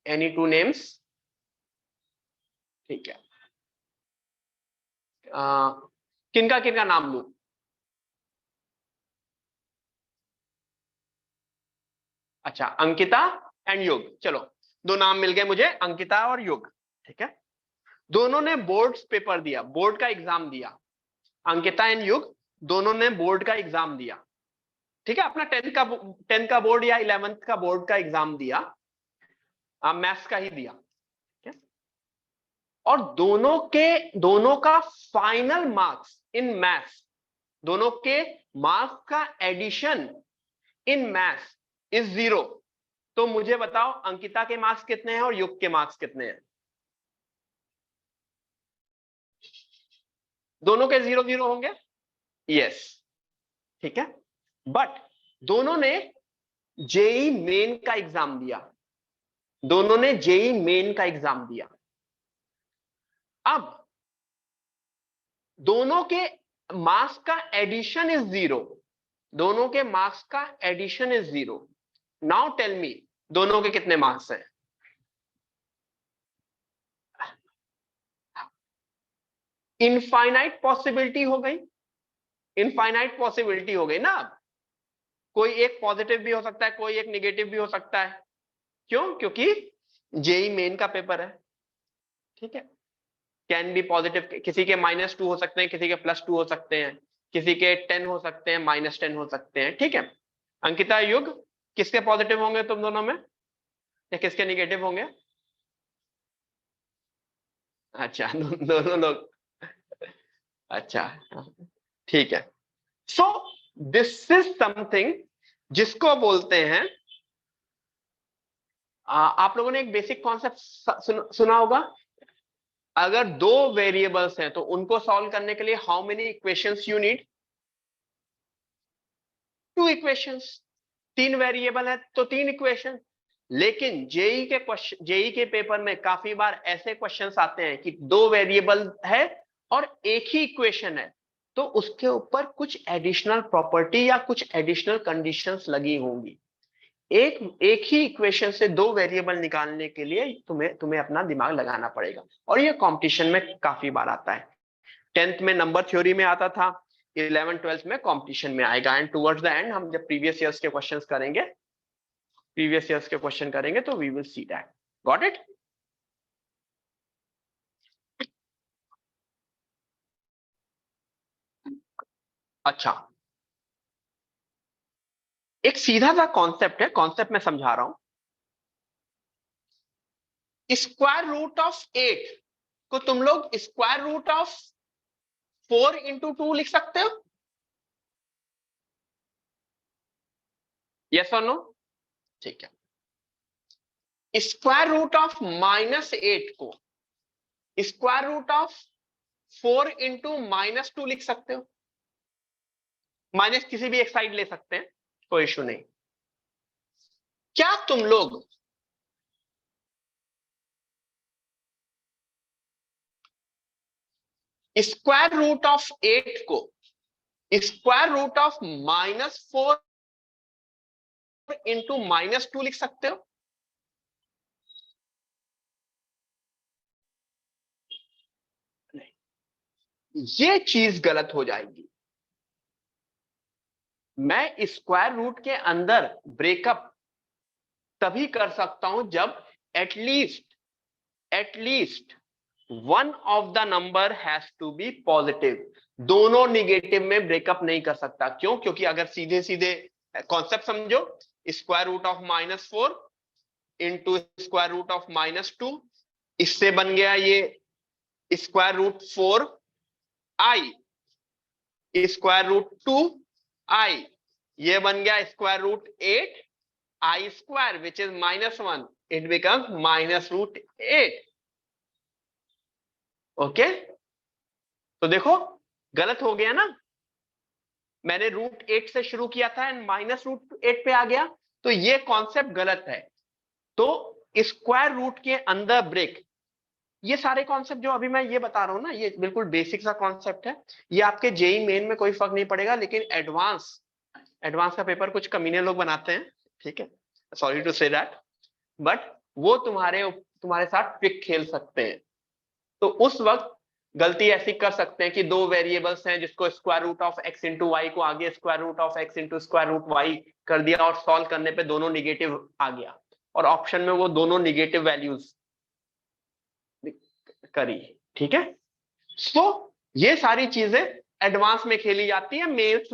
any two names, ठीक है। किनका किनका नाम लूं? अच्छा, अंकिता एंड युग, चलो दो नाम मिल गए मुझे, अंकिता और युग, ठीक है। दोनों ने बोर्ड पेपर दिया, बोर्ड का एग्जाम दिया। अंकिता एंड युग दोनों ने बोर्ड का एग्जाम दिया, ठीक है। अपना 10th का बोर्ड या 11th का बोर्ड का एग्जाम दिया, मैथ्स का ही दिया, ठीक है। और दोनों का फाइनल मार्क्स इन मैथ्स, दोनों के मार्क्स का एडिशन इन मैथ्स इज 0। तो मुझे बताओ अंकिता के मार्क्स कितने हैं और युग के मार्क्स कितने हैं? दोनों के 0-0 होंगे, यस, ठीक है। बट दोनों ने जेई मेन का एग्जाम दिया, दोनों ने जेई मेन का एग्जाम दिया। अब दोनों के मार्क्स का एडिशन इज 0, दोनों के मार्क्स का addition is 0। Now tell me दोनों के कितने मार्क्स हैं? इनफाइनाइट पॉसिबिलिटी हो गई, इनफाइनाइट पॉसिबिलिटी हो गई ना। अब कोई एक पॉजिटिव भी हो सकता है, कोई एक निगेटिव भी हो सकता है। क्यों? क्योंकि जेई मेन का पेपर है, ठीक है। कैन बी पॉजिटिव, किसी के -2 हो सकते हैं, किसी के +2 हो सकते हैं, किसी के 10 हो सकते हैं, -10 हो सकते हैं, ठीक है। अंकिता, युग, किसके पॉजिटिव होंगे तुम दोनों में, या किसके निगेटिव होंगे? अच्छा, दोनों लोग, अच्छा, ठीक है। सो दिस इज समथिंग जिसको बोलते हैं, आप लोगों ने एक बेसिक कॉन्सेप्ट सुना होगा। अगर दो वेरिएबल्स हैं तो उनको सॉल्व करने के लिए how many equations you need? 2 equations. 3 variable है तो 3 इक्वेशन। लेकिन जेई के पेपर में काफी बार ऐसे क्वेश्चंस आते हैं कि 2 वेरिएबल है और एक ही इक्वेशन है, तो उसके ऊपर कुछ एडिशनल प्रॉपर्टी या कुछ एडिशनल कंडीशंस लगी होंगी। एक ही इक्वेशन से 2 वेरिएबल निकालने के लिए तुम्हें अपना दिमाग लगाना पड़ेगा, और ये कंपटीशन में काफी बार आता है। 10th में नंबर थ्योरी में आता था, 11th-12th में कंपटीशन में आएगा। एंड टुवर्ड्स द एंड हम जब प्रीवियस ईयर्स के क्वेश्चंस करेंगे, प्रीवियस ईयर्स के क्वेश्चन करेंगे, तो we will see that. Got it? अच्छा, एक सीधा सा कॉन्सेप्ट है, कॉन्सेप्ट में समझा रहा हूं। स्क्वायर रूट ऑफ 8 को तुम लोग स्क्वायर रूट ऑफ 4 × 2 लिख सकते हो, यस और नो? ठीक है। स्क्वायर रूट ऑफ -8 को स्क्वायर रूट ऑफ 4 × -2 लिख सकते हो। माइनस किसी भी एक साइड ले सकते हैं, कोई इशू नहीं। क्या तुम लोग स्क्वायर रूट ऑफ 8 को स्क्वायर रूट ऑफ -4 × -2 लिख सकते हो? नहीं, ये चीज गलत हो जाएगी। मैं स्क्वायर रूट के अंदर ब्रेकअप तभी कर सकता हूं जब at least one of the number has to be positive. दोनों निगेटिव में ब्रेकअप नहीं कर सकता। क्यों? क्योंकि अगर सीधे सीधे कॉन्सेप्ट समझो, square root of -4 into square root of -2, इससे बन गया ये square root 4i, square root 2i, ये बन गया square root 8i square which is -1, it becomes -√8। Okay, तो देखो गलत हो गया ना, मैंने √8 से शुरू किया था एंड -√8 पे आ गया, तो ये कॉन्सेप्ट गलत है। तो स्क्वायर रूट के अंदर ब्रेक, ये सारे कॉन्सेप्ट जो अभी मैं ये बता रहा हूं ना, ये बिल्कुल बेसिक सा कॉन्सेप्ट है। ये आपके जेई मेन में कोई फर्क नहीं पड़ेगा, लेकिन एडवांस का पेपर कुछ कमीने लोग बनाते हैं, ठीक है, sorry to say that, but वो तुम्हारे साथ ट्रिक खेल सकते हैं। तो उस वक्त गलती ऐसी कर सकते हैं कि दो वेरिएबल्स हैं जिसको square root of x into y को आगे square root of x into square root y कर दिया और सॉल्व करने पे दोनों निगेटिव आ गया, और ऑप्शन में वो दोनों निगेटिव वैल्यूज करी, ठीक है। सो ये सारी चीजें एडवांस में खेली जाती है। मेंस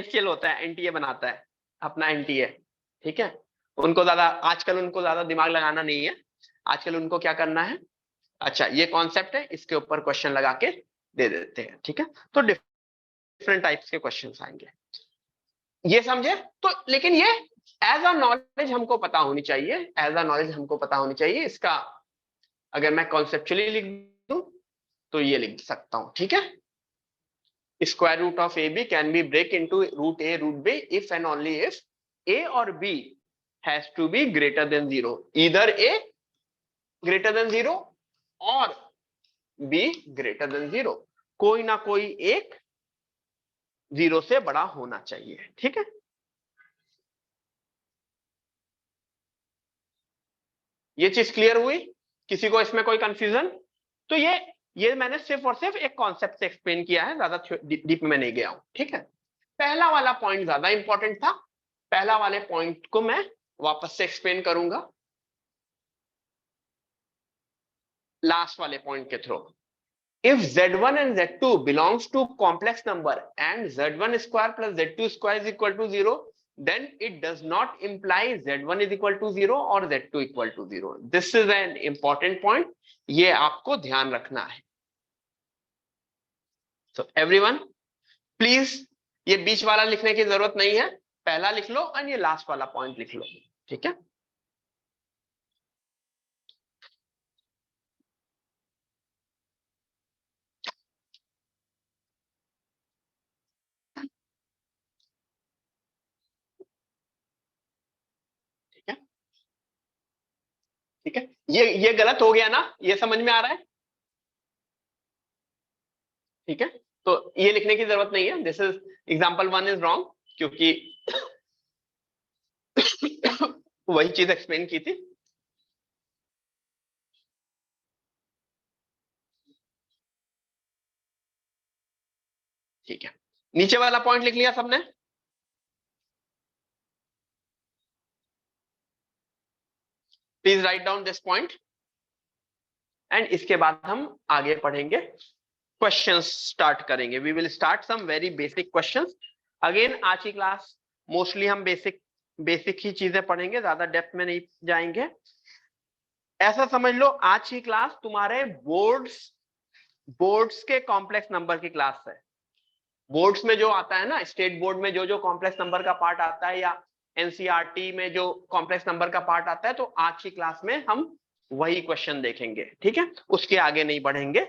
खेल होता है, एनटीए बनाता है अपना एनटीए, ठीक है। आजकल उनको ज्यादा दिमाग लगाना नहीं है, आजकल उनको क्या करना है, अच्छा ये कॉन्सेप्ट है, इसके ऊपर क्वेश्चन लगा के दे देते हैं, ठीक है। तो डिफरेंट टाइप्स के क्वेश्चन आएंगे, ये समझे तो। लेकिन ये एज अ नॉलेज हमको पता होनी चाहिए, इसका अगर मैं कॉन्सेप्चुअली लिख दूं तो ये लिख सकता हूं, ठीक है। Square root of a b can be break into root a root b if and only if a और b has to be greater than 0, either a greater than 0 और बी ग्रेटर देन 0, कोई ना कोई एक 0 से बड़ा होना चाहिए, ठीक है। ये चीज क्लियर हुई? किसी को इसमें कोई कंफ्यूजन? तो ये मैंने सिर्फ और सिर्फ एक कॉन्सेप्ट से एक्सप्लेन किया है, ज्यादा डीप में नहीं गया हूं, ठीक है। पहला वाला पॉइंट ज्यादा इंपॉर्टेंट था, पहला वाले पॉइंट को मैं वापस से एक्सप्लेन करूंगा लास्ट वाले पॉइंट के through. If Z1 and Z2 belongs to complex number and Z1 square plus Z2 square is equal to 0, then it does not imply Z1 is equal to 0 or Z2 equal to 0. This is an important point. ये आपको ध्यान रखना है। So everyone, please ये बीच वाला लिखने की जरूरत नहीं है, पहला लिख लो और ये लास्ट वाला पॉइंट लिख लो, ठीक है। ठीक है, ठीक है, ये गलत हो गया ना, ये समझ में आ रहा है, ठीक है। तो ये लिखने की जरूरत नहीं है, this is example 1 is wrong, क्योंकि वही चीज एक्सप्लेन की थी। ठीक है, नीचे वाला पॉइंट लिख लिया सबने? Please write down this point and इसके बाद हम आगे पढ़ेंगे, क्वेश्चंस स्टार्ट करेंगे। We will start some very basic questions. Again आज की क्लास मोस्टली हम बेसिक ही चीजें पढ़ेंगे, ज्यादा डेप्थ में नहीं जाएंगे। ऐसा समझ लो आज की क्लास तुम्हारे बोर्ड्स के कॉम्प्लेक्स नंबर की क्लास है। बोर्ड्स में जो आता है ना, स्टेट बोर्ड में जो कॉम्प्लेक्स नंबर का पार्ट आता है, या एनसीईआरटी में जो कॉम्प्लेक्स नंबर का पार्ट आता है, तो आज की क्लास में हम वही क्वेश्चन देखेंगे, ठीक है। उसके आगे नहीं बढ़ेंगे।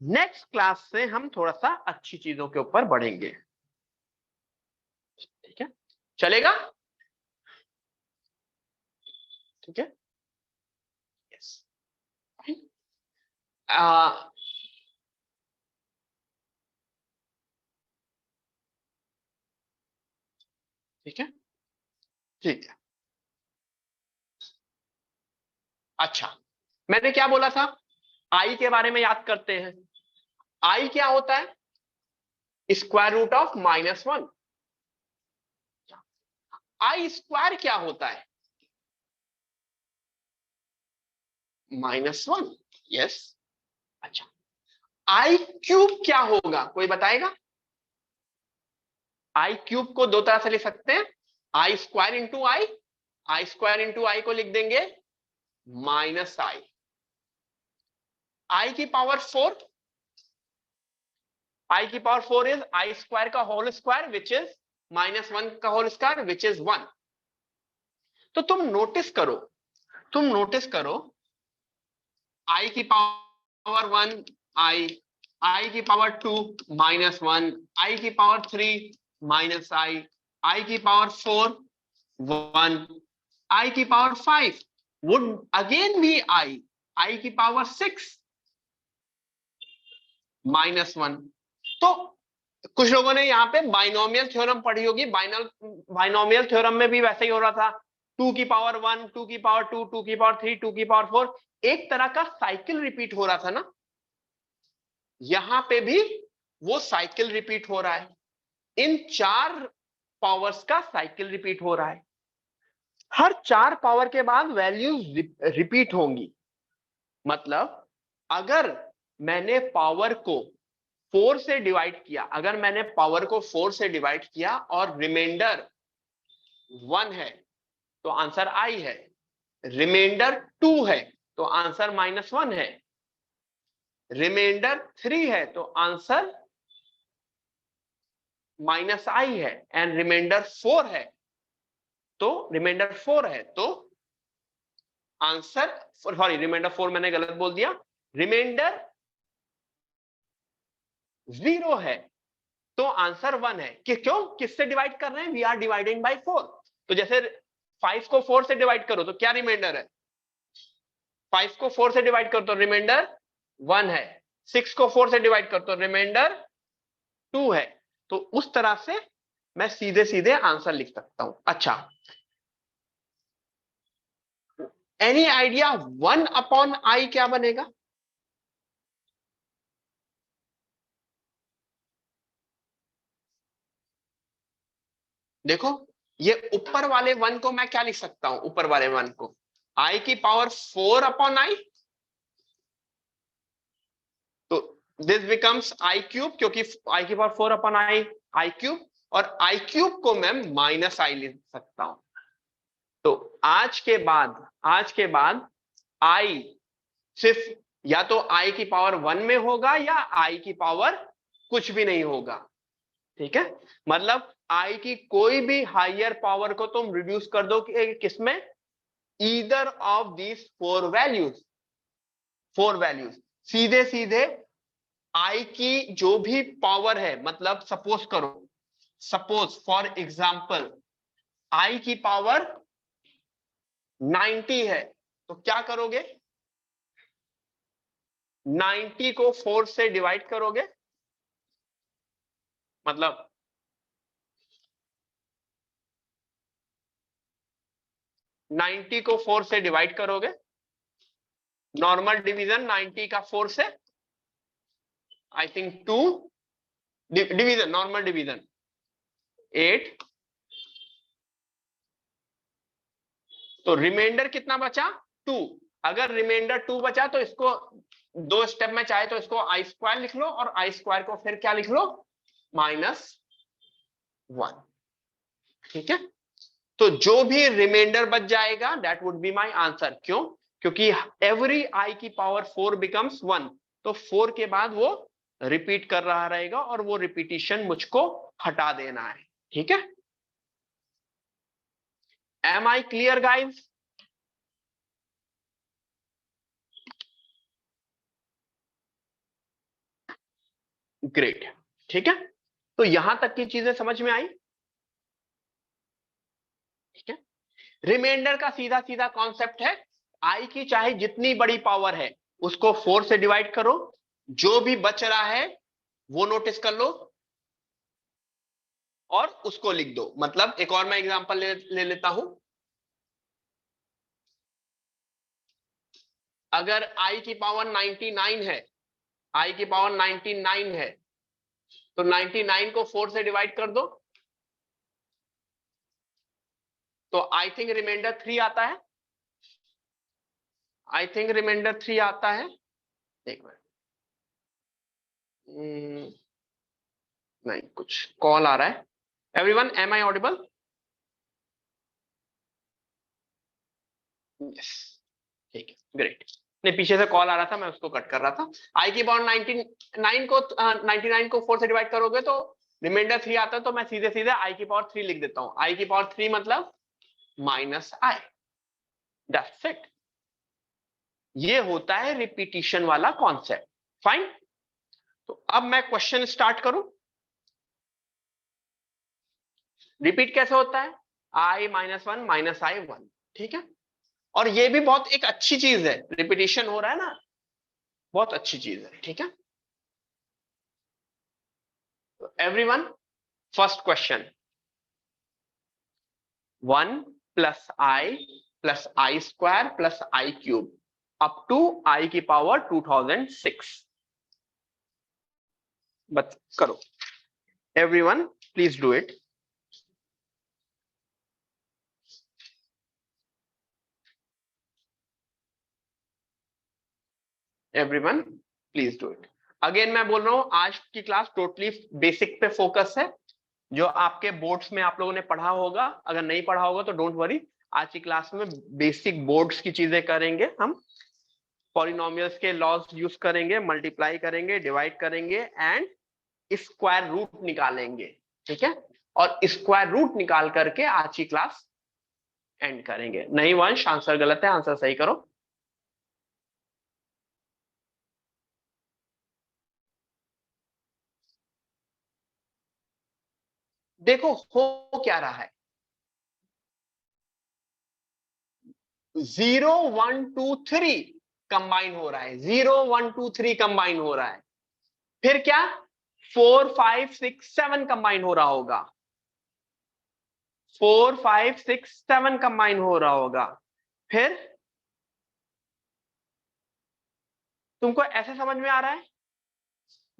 नेक्स्ट क्लास से हम थोड़ा सा अच्छी चीजों के ऊपर बढ़ेंगे, ठीक है, चलेगा? ठीक है, यस। ठीक है, ठीक है। अच्छा, मैंने क्या बोला था, आई के बारे में याद करते हैं। आई क्या होता है? Square root of -1। I square क्या होता है? -1। यस। अच्छा, आई क्यूब क्या होगा, कोई बताएगा? आई क्यूब को दो तरह से लिख सकते हैं, आई स्क्वायर इंटू आई। आई स्क्वायर इंटू आई को लिख देंगे -i। आई की पावर 4, आई की पावर 4 इज आई स्क्वायर का होल स्क्वायर विच इज -1 का होल स्क्वायर विच इज 1। तो तुम नोटिस करो, आई की पावर 1 आई, आई की पावर 2 -1, आई की पावर 3 -i, आई की पावर 4 1, आई की पावर 5 would again be आई की पावर 6 -1। तो कुछ लोगों ने यहाँ पे बाइनोमियल थ्योरम पढ़ी होगी, बाइनोमियल थ्योरम में भी वैसे ही हो रहा था, 2 की पावर 1, 2 की पावर 2, 2 की पावर 3, 2 की पावर 4, एक तरह का साइकिल रिपीट हो रहा था ना। यहां पे भी वो साइकिल रिपीट हो रहा है, इन 4 पावर्स का साइकिल रिपीट हो रहा है। हर 4 पावर के बाद वैल्यूज रिपीट होंगी। मतलब अगर मैंने पावर को 4 से डिवाइड किया, अगर मैंने पावर को 4 से डिवाइड किया और रिमाइंडर 1 है तो आंसर आई है, रिमाइंडर 2 है तो आंसर -1 है, रिमाइंडर 3 है तो आंसर -i है, एंड रिमाइंडर 4 है तो आंसर, सॉरी रिमाइंडर 4 मैंने गलत बोल दिया, रिमाइंडर 0 है तो आंसर 1 है। कि क्यों, किससे डिवाइड कर रहे हैं? We are dividing by 4। तो जैसे 5 को 4 से डिवाइड करो तो क्या रिमाइंडर है? 5 को 4 से डिवाइड करो तो रिमाइंडर 1 है, 6 को 4 से डिवाइड करो तो रिमाइंडर 2 है। तो उस तरह से मैं सीधे सीधे आंसर लिख सकता हूं। अच्छा, एनी आइडिया 1/i क्या बनेगा? देखो, ये ऊपर वाले 1 को मैं क्या लिख सकता हूं? ऊपर वाले 1 को i की पावर 4/i, तो दिस बिकम्स i क्यूब, क्योंकि i की पावर 4/i i क्यूब, और i क्यूब को मैं -i लिख सकता हूं। तो आज के बाद i सिर्फ या तो i की पावर 1 में होगा या i की पावर कुछ भी नहीं होगा। ठीक है, मतलब i की कोई भी हायर पावर को तुम रिड्यूस कर दो किसमें? ईदर ऑफ दीज 4 वैल्यूज, सीधे सीधे i की जो भी पावर है, मतलब सपोज फॉर एग्जांपल i की पावर 90 है, तो क्या करोगे? 90 को 4 से डिवाइड करोगे, मतलब 90 को 4 से डिवाइड करोगे, नॉर्मल डिवीजन 90 का 4 से, I think 2 division, normal division 8, तो रिमाइंडर कितना बचा? 2। अगर रिमाइंडर 2 बचा तो इसको 2 स्टेप में चाहे तो इसको आई स्क्वायर लिख लो, और आई स्क्वायर को फिर क्या लिख लो? -1। ठीक है, तो जो भी रिमाइंडर बच जाएगा that would be my answer. क्यों? क्योंकि एवरी आई की पावर 4 बिकम्स 1, तो 4 के बाद वो रिपीट कर रहा रहेगा और वो रिपीटिशन मुझको हटा देना है। ठीक है, am I clear guys? Great. ठीक है, तो यहां तक की चीजें समझ में आई। ठीक है, रिमाइंडर का सीधा सीधा कॉन्सेप्ट है, आई की चाहे जितनी बड़ी पावर है उसको 4 से डिवाइड करो, जो भी बच रहा है वो नोटिस कर लो और उसको लिख दो। मतलब एक और मैं एग्जांपल ले लेता हूं, अगर i की पावर 99 है, i की पावर 99 है, तो 99 को 4 से डिवाइड कर दो, तो आई थिंक रिमाइंडर 3 आता है। आई थिंक रिमाइंडर 3 आता है। एक मिनट, नहीं, कुछ कॉल आ रहा है। Everyone, am I audible? Yes, ठीक है, ग्रेट। नहीं, पीछे से कॉल आ रहा था, मैं उसको कट कर रहा था। आई की पावर 99 को 99 को 4 से डिवाइड करोगे तो रिमाइंडर 3 आता है, तो मैं सीधे सीधे आई की पावर 3 लिख देता हूं। आई की पावर 3 मतलब माइनस आई, दैट्स इट। ये होता है रिपीटिशन वाला कॉन्सेप्ट। फाइन, तो अब मैं क्वेश्चन स्टार्ट करूं। रिपीट कैसे होता है? आई -1 माइनस आई 1, ठीक है। और ये भी बहुत एक अच्छी चीज है, रिपीटिशन हो रहा है ना, बहुत अच्छी चीज है, ठीक है। Everyone, first question, 1 plus i square plus i cube up to i की पावर 2006, बस करो। Everyone please do it. Everyone please do it. Again मैं बोल रहा हूं, आज की क्लास टोटली बेसिक पे फोकस है, जो आपके बोर्ड्स में आप लोगों ने पढ़ा होगा। अगर नहीं पढ़ा होगा तो डोंट वरी, आज की क्लास में बेसिक बोर्ड्स की चीजें करेंगे हम। पॉलिनोमियल्स के लॉज यूज करेंगे, मल्टीप्लाई करेंगे, डिवाइड करेंगे एंड स्क्वायर रूट निकालेंगे, ठीक है। और स्क्वायर रूट निकाल करके आज की क्लास एंड करेंगे। नहीं वंश, आंसर गलत है, आंसर सही करो। देखो हो क्या रहा है, 0 1 2 3 कंबाइन हो रहा है, 0 1 2 3 कंबाइन हो रहा है। फिर क्या, 4 5 6 7 कंबाइन हो रहा होगा, 4 5 6 7 कंबाइन हो रहा होगा। फिर तुमको ऐसे समझ में आ रहा है?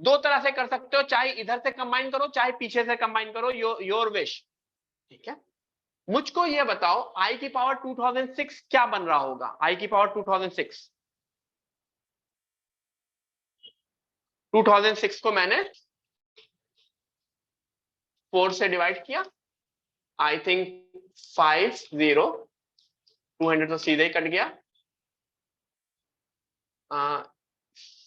दो तरह से कर सकते हो, चाहे इधर से कंबाइन करो, चाहे पीछे से कंबाइन करो, योर विश, ठीक है। मुझको ये बताओ, आई की पावर 2006 क्या बन रहा होगा? आई की पावर 2006 को मैंने 4 से डिवाइड किया, आई थिंक 50, 200 तो सीधे ही कट गया,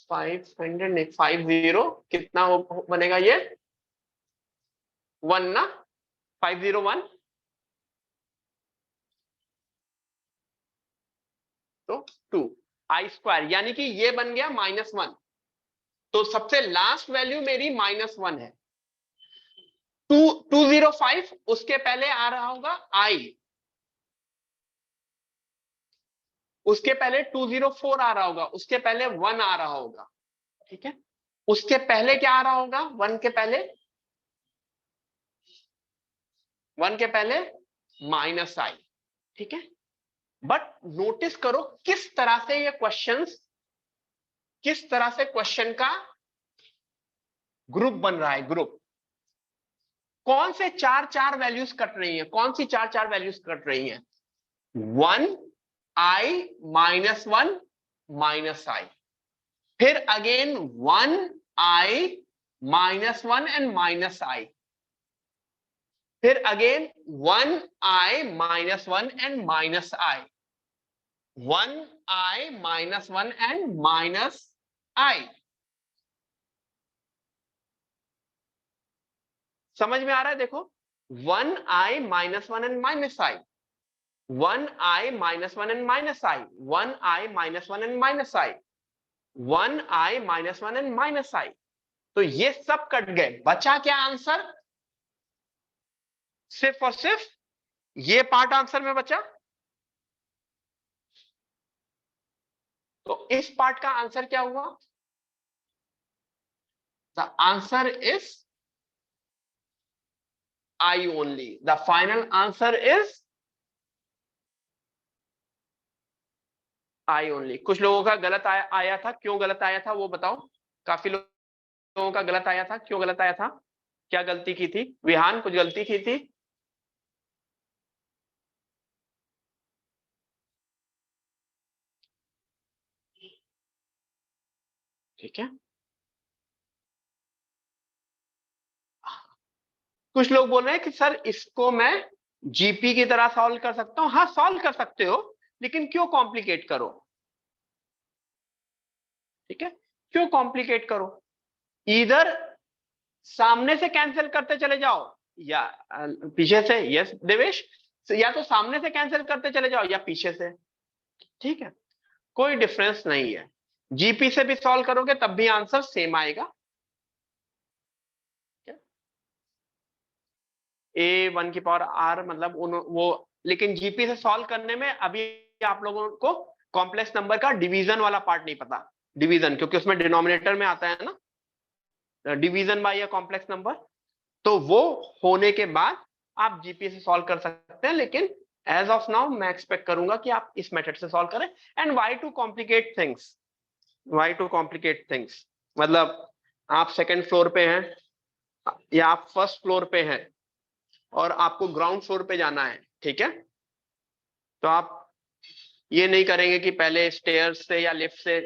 500 नहीं, 50 कितना बनेगा ये, 1 ना, 501, तो 2 आई स्क्वायर, यानी कि ये बन गया -1। तो सबसे लास्ट वैल्यू मेरी -1 है। 205 उसके पहले आ रहा होगा आई, उसके पहले 204 आ रहा होगा, उसके पहले 1 आ रहा होगा, ठीक है। उसके पहले क्या आ रहा होगा? 1 के पहले, 1 के पहले माइनस आई, ठीक है। बट नोटिस करो किस तरह से ये क्वेश्चंस, किस तरह से क्वेश्चन का ग्रुप बन रहा है, ग्रुप। कौन से चार चार वैल्यूज कट रही है, कौन सी चार चार वैल्यूज कट रही है? 1 आई -1 माइनस आई, फिर again 1 i -1 and minus i, फिर again 1 i -1 and minus i, 1 i -1 and minus i. समझ में आ रहा है? देखो, 1 i -1 and minus i, 1 i -1 and minus i, 1 i -1 and minus i, 1 i -1 and minus i. तो ये सब कट गए, बचा क्या आंसर? सिर्फ और सिर्फ ये पार्ट आंसर में बचा। तो इस पार्ट का आंसर क्या हुआ? The answer is I only. The final answer is I only. कुछ लोगों का गलत आया था, क्यों गलत आया था वो बताओ। काफी लोग लोगों का गलत आया था, क्यों गलत आया था, क्या गलती की थी, विहान कुछ गलती की थी? ठीक है, कुछ लोग बोल रहे हैं कि सर इसको मैं जीपी की तरह सॉल्व कर सकता हूं। हाँ सॉल्व कर सकते हो, लेकिन क्यों कॉम्प्लिकेट करो? ठीक है, क्यों कॉम्प्लिकेट करो? इधर सामने से कैंसिल करते चले जाओ या पीछे से। यस देवेश, या तो सामने से कैंसिल करते चले जाओ या पीछे से। ठीक है, कोई डिफरेंस नहीं है। जीपी से भी सॉल्व करोगे तब भी आंसर सेम आएगा। ए वन की पावर आर मतलब वो, लेकिन जीपी से सॉल्व करने में अभी आप लोगों को कॉम्प्लेक्स नंबर का डिवीजन वाला पार्ट नहीं पता। डिवीजन क्योंकि उसमें डिनोमिनेटर में आता है ना, डिवीजन बाय अ कॉम्प्लेक्स नंबर, तो वो होने के बाद आप जीपी से सॉल्व कर सकते हैं। लेकिन एज ऑफ नाउ मैं एक्सपेक्ट करूंगा कि आप इस मेथड से सॉल्व करें। And why to complicate things, why to complicate things, मतलब आप सेकंड फ्लोर पे हैं या आप फर्स्ट फ्लोर पे हैं और आपको ग्राउंड फ्लोर पे जाना है, ठीक है, तो आप ये नहीं करेंगे कि पहले स्टेयर्स से या लिफ्ट से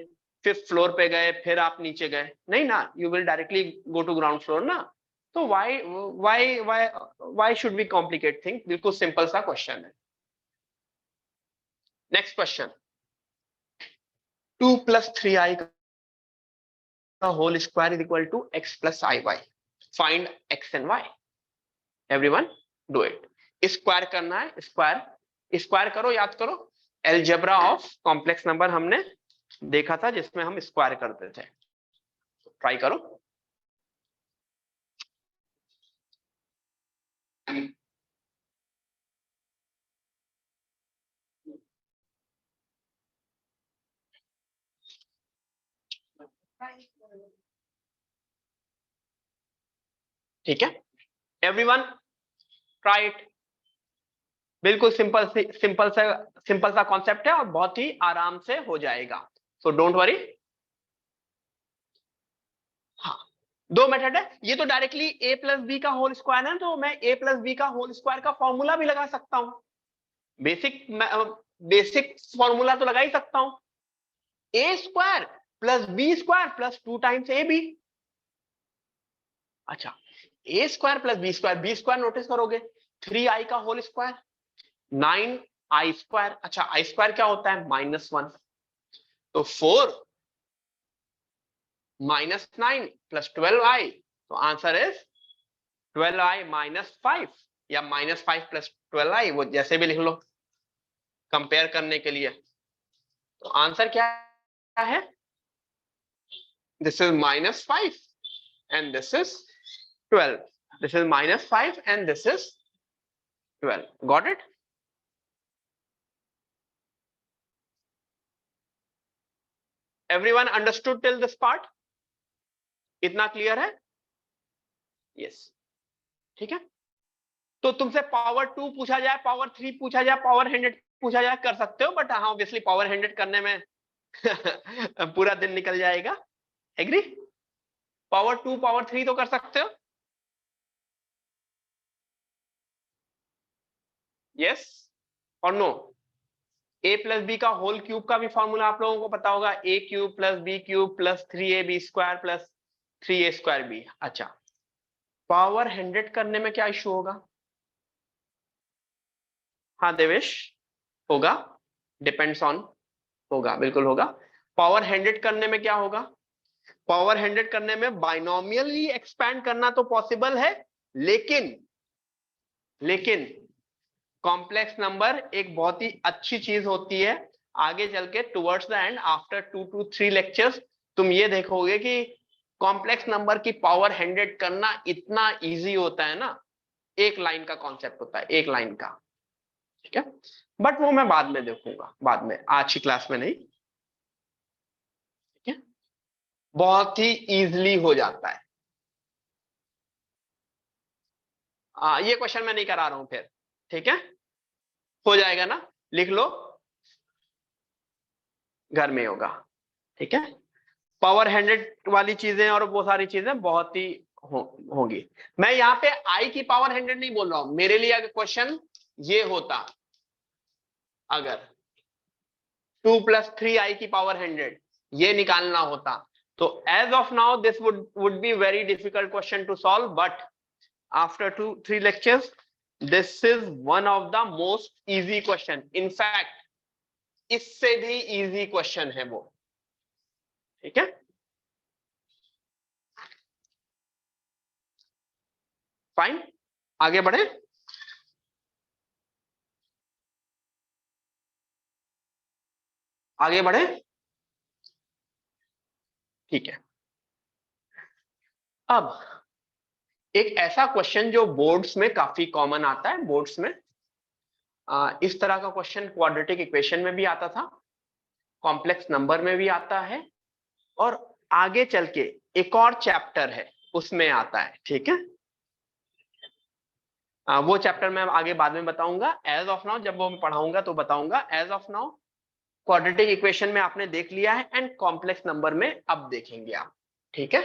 फिफ्थ फ्लोर पे गए फिर आप नीचे गए, नहीं ना, you will directly go to ground floor ना। तो why should we complicate thing, बिल्कुल सिंपल सा क्वेश्चन है। नेक्स्ट क्वेश्चन, 2 + 3i का whole square is equal to x + iy, find x and y। Everyone do it. Square करना है, square square करो, याद करो अलजेब्रा ऑफ कॉम्प्लेक्स नंबर हमने देखा था जिसमें हम स्क्वायर करते थे। ट्राई करो। ठीक है, एवरीवन ट्राई इट। बिल्कुल सिंपल सा कॉन्सेप्ट है और बहुत ही आराम से हो जाएगा, सो डोंट वरी। हाँ, दो मेथड है, ये तो डायरेक्टली a + b का होल स्क्वायर है, तो मैं a + b का होल स्क्वायर का फॉर्मूला भी लगा सकता हूं। बेसिक बेसिक फॉर्मूला तो लगा ही सकता हूं, a² + b² + 2 टाइम्स ab। अच्छा, a² + b² नोटिस करोगे, 3i का होल स्क्वायर 9i²। अच्छा i² क्या होता है, -1, तो 4 - 9 + 12i, तो आंसर इज 12i - 5 या -5 + 12i, वो जैसे भी लिख लो कंपेयर करने के लिए। तो आंसर क्या है, this is -5 and this is 12, this is -5 and this is 12, got it? Everyone understood till this part? इतना क्लियर है? यस, ठीक है। तो तुमसे पावर 2 पूछा जाए, पावर 3 पूछा जाए, पावर 100 पूछा जाए, कर सकते हो, बट हाँ ऑब्वियसली पावर 100 करने में पूरा दिन निकल जाएगा। एग्री? पावर 2 पावर 3 तो कर सकते हो। यस और नो? a + b का होल क्यूब का भी फॉर्मूला आप लोगों को पता होगा, a³ + b³ + 3ab² + 3a²b। अच्छा, पावर 100 करने में क्या इशू होगा? हाँ देवेश, होगा, डिपेंड्स ऑन, होगा, बिल्कुल होगा। पावर 100 करने में क्या होगा, पावर 100 करने में बाइनोमियली एक्सपैंड करना तो पॉसिबल है, लेकिन कॉम्प्लेक्स नंबर एक बहुत ही अच्छी चीज होती है। आगे चल के towards the end after 2 to 3 lectures तुम ये देखोगे कि कॉम्प्लेक्स नंबर की पावर 100 करना इतना इजी होता है ना, एक लाइन का कॉन्सेप्ट होता है, एक लाइन का, ठीक है। बट वो मैं बाद में देखूंगा, बाद में, आज की क्लास में नहीं, ठीक है। बहुत ही इजीली हो जाता है। ये क्वेश्चन मैं नहीं करा रहा हूं फिर, ठीक है, हो जाएगा ना, लिख लो, घर में होगा, ठीक है। पावर 100 वाली चीजें और वो सारी चीजें बहुत ही होंगी। मैं यहाँ पे आई की पावर 100 नहीं बोल रहा हूं। मेरे लिए अगर क्वेश्चन ये होता, अगर 2 + 3i की पावर 100 ये निकालना होता, तो as of now this would be very difficult question to solve, but after 2-3 lectures this is one of the most easy question. In fact इससे भी इजी क्वेश्चन है वो, ठीक है। फाइन, आगे बढ़े। आगे बढ़े, ठीक है। अब एक ऐसा क्वेश्चन जो बोर्ड्स में काफी कॉमन आता है, बोर्ड्स में इस तरह का क्वेश्चन क्वाड्रेटिक इक्वेशन में भी आता था, कॉम्प्लेक्स नंबर में भी आता है, और आगे चल के एक और चैप्टर है उसमें आता है, ठीक है। वो चैप्टर मैं आगे बाद में बताऊंगा। एज ऑफ नाउ जब वो मैं पढ़ाऊंगा तो बताऊंगा। As of now quadratic equation में आपने देख लिया है, एंड कॉम्प्लेक्स नंबर में अब देखेंगे आप, ठीक है।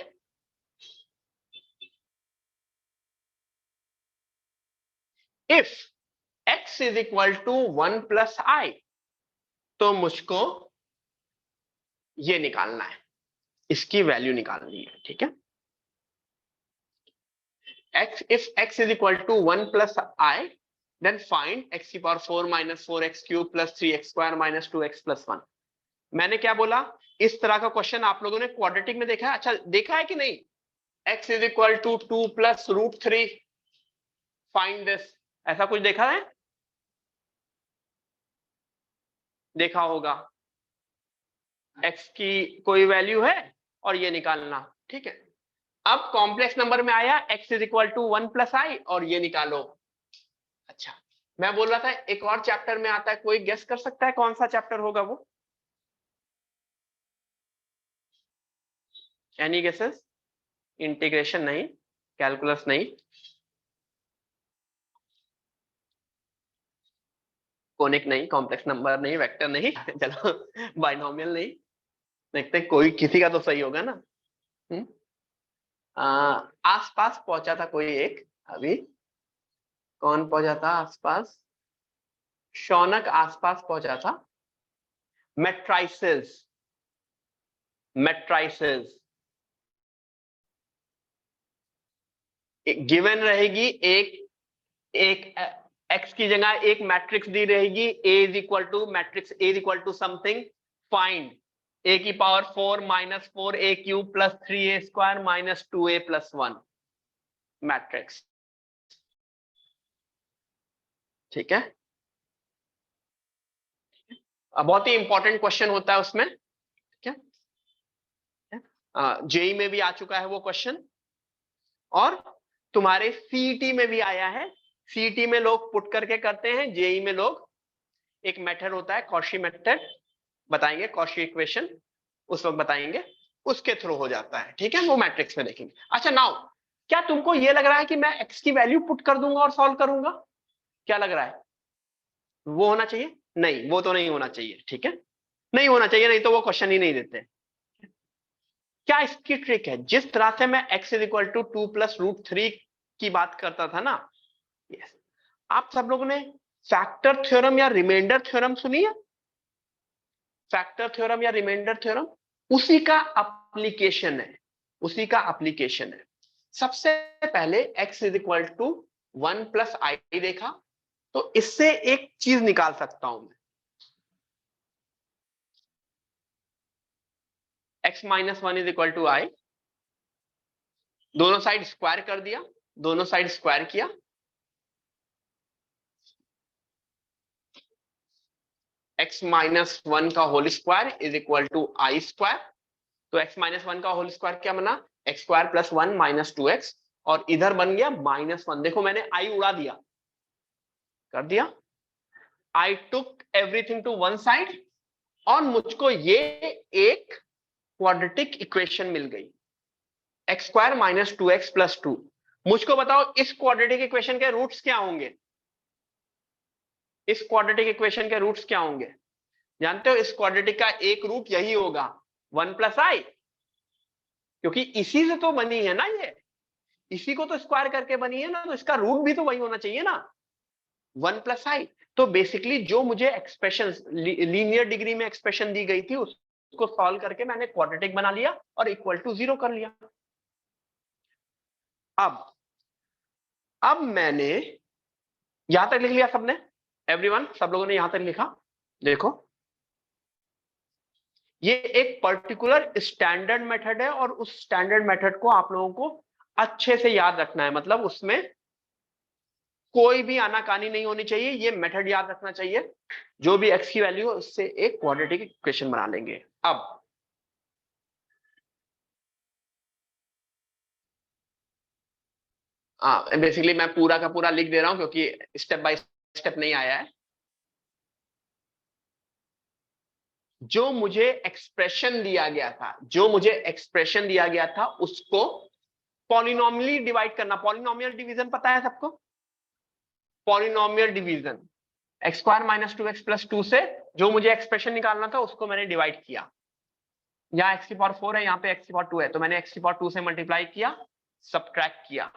If x is equal to 1 + i, तो मुझको ये निकालना है, इसकी वैल्यू निकालनी है, ठीक है। if x is equal to 1 + i, then find x की पावर 4 - 4x³ + 3x² - 2x + 1। मैंने क्या बोला, इस तरह का क्वेश्चन आप लोगों ने क्वाड्रेटिक में देखा है? अच्छा देखा है कि नहीं? x is equal to 2 + √3, find this, ऐसा कुछ देखा है? देखा होगा। x की कोई वैल्यू है और ये निकालना, ठीक है। अब कॉम्प्लेक्स नंबर में आया x is equal to 1 + i और ये निकालो। अच्छा, मैं बोल रहा था एक और चैप्टर में आता है, कोई गेस कर सकता है कौन सा चैप्टर होगा वो? Any guesses? इंटीग्रेशन नहीं, कैलकुलस नहीं, कोनिक नहीं, कॉम्प्लेक्स नंबर नहीं, वेक्टर नहीं, चलो बाइनोमियल नहीं, देखते कोई किसी का तो सही होगा ना। आसपास पहुंचा था कोई एक, अभी कौन पहुंचा था आसपास? शौनक आसपास पहुंचा था। मेट्राइसिस, मेट्राइसिस गिवन रहेगी, एक x की जगह एक मैट्रिक्स दी रहेगी, a is equal to matrix a is equal to something, find a की power 4 - 4a³ + 3a² - 2a + 1 matrix, ठीक है। बहुत ही इंपॉर्टेंट क्वेश्चन होता है उसमें, ठीक है। जेई में भी आ चुका है वो क्वेश्चन, और तुम्हारे सीईटी में भी आया है। सीईटी में लोग पुट करके करते हैं, जेई में लोग एक मेथड होता है कॉशी मेथड, बताएंगे कॉशी इक्वेशन उस वक्त बताएंगे, उसके थ्रू हो जाता है, ठीक है। वो मैट्रिक्स में देखेंगे। अच्छा नाउ, क्या तुमको ये लग रहा है कि मैं x की वैल्यू पुट कर दूंगा और सॉल्व करूंगा? क्या लग रहा है? वो होना चाहिए? नहीं, वो तो नहीं होना चाहिए, ठीक है, नहीं होना चाहिए, नहीं तो वो क्वेश्चन ही नहीं देते। क्या इसकी ट्रिक है? जिस तरह से मैं x इज इक्वल टू 2 + √3 की बात करता था ना, यस, आप सब लोगों ने फैक्टर थ्योरम या रिमाइंडर थ्योरम सुनी है? फैक्टर थ्योरम या रिमाइंडर थ्योरम उसी का एप्लीकेशन है, उसी का एप्लीकेशन है। सबसे पहले x is equal to 1 + i देखा, तो इससे एक चीज निकाल सकता हूं मैं, x - 1 is equal to i, दोनों साइड स्क्वायर कर दिया, दोनों साइड स्क्वायर किया, x - 1 का whole square is equal to i²। तो x - 1 का होल स्क्वायर क्या बना? x² + 1 - 2x, और इधर बन गया -1। देखो मैंने i उड़ा दिया, कर दिया, I took everything to one side, और मुझको ये एक क्वाड्रेटिक इक्वेशन मिल गई, x² - 2x + 2। मुझको बताओ इस क्वाड्रेटिक इक्वेशन के रूट्स क्या होंगे? इस क्वाड्रेटिक इक्वेशन के रूट्स क्या होंगे? जानते हो, इस क्वाड्रेटिक का एक रूट यही होगा, 1 + i, क्योंकि इसी से तो बनी है ना, ये इसी को तो स्क्वायर करके बनी है ना, तो इसका रूट भी तो वही होना चाहिए ना, 1 + i। तो बेसिकली जो मुझे एक्सप्रेशन लीनियर डिग्री में एक्सप्रेशन दी गई थी उसको सॉल्व करके मैंने क्वाड्रेटिक बना लिया और इक्वल टू 0 कर लिया। अब मैंने यहां तक लिख लिया सबने, एवरीवन, सब लोगों ने यहां तक लिखा। देखो ये एक पर्टिकुलर स्टैंडर्ड मेथड है और उस स्टैंडर्ड मेथड को आप लोगों को अच्छे से याद रखना है, मतलब उसमें कोई भी आनाकानी नहीं होनी चाहिए, ये मेथड याद रखना चाहिए। जो भी x की वैल्यू है उससे एक क्वाड्रेटिक इक्वेशन बना लेंगे। अब बेसिकली मैं पूरा का पूरा लिख दे रहा हूं क्योंकि स्टेप बाय स्टेप नहीं आया है। जो मुझे एक्सप्रेशन दिया गया था उसको पॉलिनोमियली डिवाइड करना। पॉलिनोमियल डिवीजन पता है सबको? पॉलिनोमियल डिवीजन x² - 2x + 2 से जो मुझे एक्सप्रेशन निकालना था उसको मैंने डिवाइड किया। यहाँ x⁴ है, यहाँ पे x⁴ है, तो मैंने x⁴ से मल्टीप्लाई किया, सब्ट्रैक्ट किया।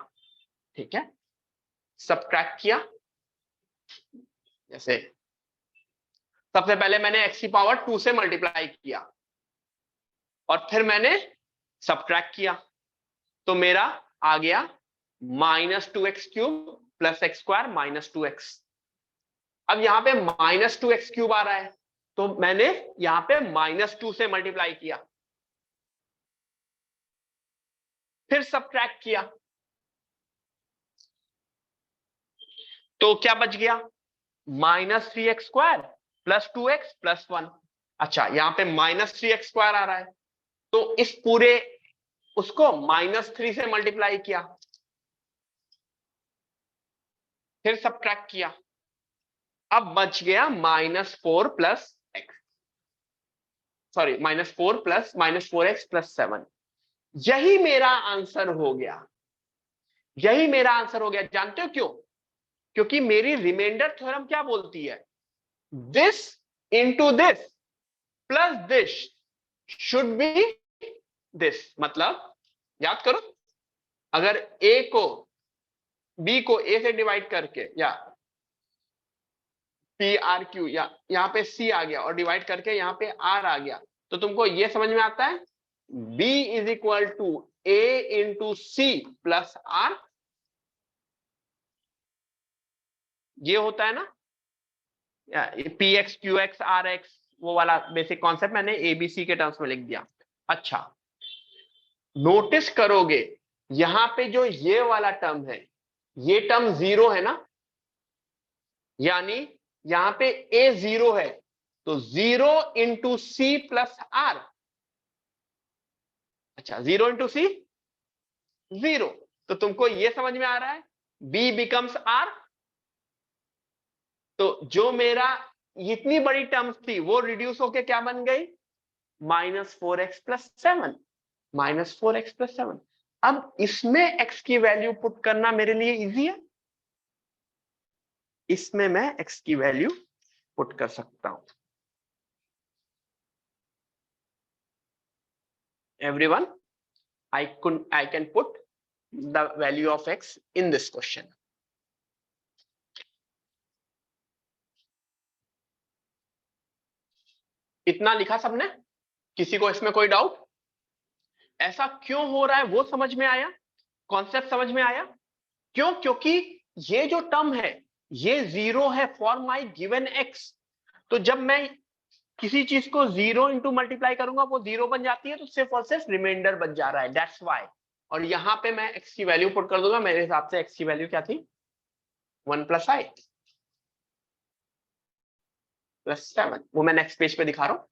ठीक है, सब्ट्रैक्ट किया। जैसे सबसे पहले मैंने x⁴ से मल्टीप्लाई किया और फिर मैंने सब्ट्रैक्ट किया, तो मेरा आ गया -2x³ + x² - 2x। अब यहाँ पे -2x³ आ रहा है, तो मैंने यहाँ पे -2 से मल्टीप्लाई किया, फिर सब्ट्रैक्ट किया, तो क्या बच गया? -3x² + 2x + 1। अच्छा, यहाँ पे -3x² आ रहा है, तो इस पूरे उसको -3 से मल्टीप्लाई किया, फिर सब्ट्रैक्ट किया, अब बच गया -4 + x, सॉरी -4 + -4x + 7। यही मेरा आंसर हो गया, यही मेरा आंसर हो गया। जानते हो क्यों? क्योंकि मेरी रिमाइंडर थ्योरम क्या बोलती है? This into this plus this should be this. मतलब याद करो, अगर a को b को a से डिवाइड करके, या PRQ, या यहाँ पे c आ गया और डिवाइड करके यहाँ पे r आ गया, तो तुमको ये समझ में आता है b = a × c + r। ये होता है ना px qx rx, वो वाला बेसिक कॉन्सेप्ट मैंने ABC के टर्म्स में लिख दिया। अच्छा, नोटिस करोगे यहां पे जो ये वाला टर्म है, ये टर्म 0 है ना, यानी यहां पे a 0 है, तो 0 × c + r। अच्छा, 0 × c 0, तो तुमको ये समझ में आ रहा है b becomes r। तो जो मेरा इतनी बड़ी टर्म्स थी वो रिड्यूस होके क्या बन गई? -4x + 7, -4x + 7। अब इसमें x की वैल्यू पुट करना मेरे लिए इजी है, इसमें मैं x की वैल्यू पुट कर सकता हूं। Everyone, I can put the value of x in this question. इतना लिखा सबने? किसी को इसमें कोई डाउट? ऐसा क्यों हो रहा है वो समझ में आया? कॉन्सेप्ट समझ में आया? क्यों? क्योंकि ये जो टर्म है ये 0 है फॉर माई गिवन x। तो जब मैं किसी चीज को 0 × मल्टीप्लाई करूंगा वो 0 बन जाती है, तो सिर्फ और सिर्फ रिमाइंडर बच जा रहा है, दैट्स व्हाई। और यहां पे मैं x की वैल्यू पुट कर दूंगा। मेरे हिसाब से x की वैल्यू क्या थी? 1 + i + 7। वो मैं नेक्स्ट पेज पे दिखा रहा हूं।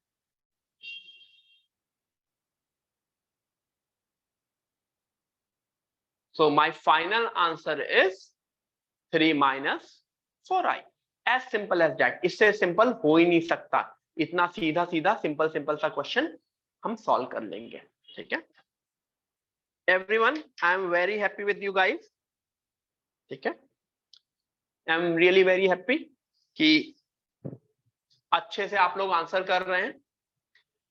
So my final answer is 3 - 4i. As simple as that. इससे सिंपल हो ही नहीं सकता। इतना सीधा सीधा सिंपल सिंपल सा क्वेश्चन हम सॉल्व कर लेंगे। ठीक है everyone, I am very happy with you guys. ठीक है, I am really very happy कि अच्छे से आप लोग आंसर कर रहे हैं।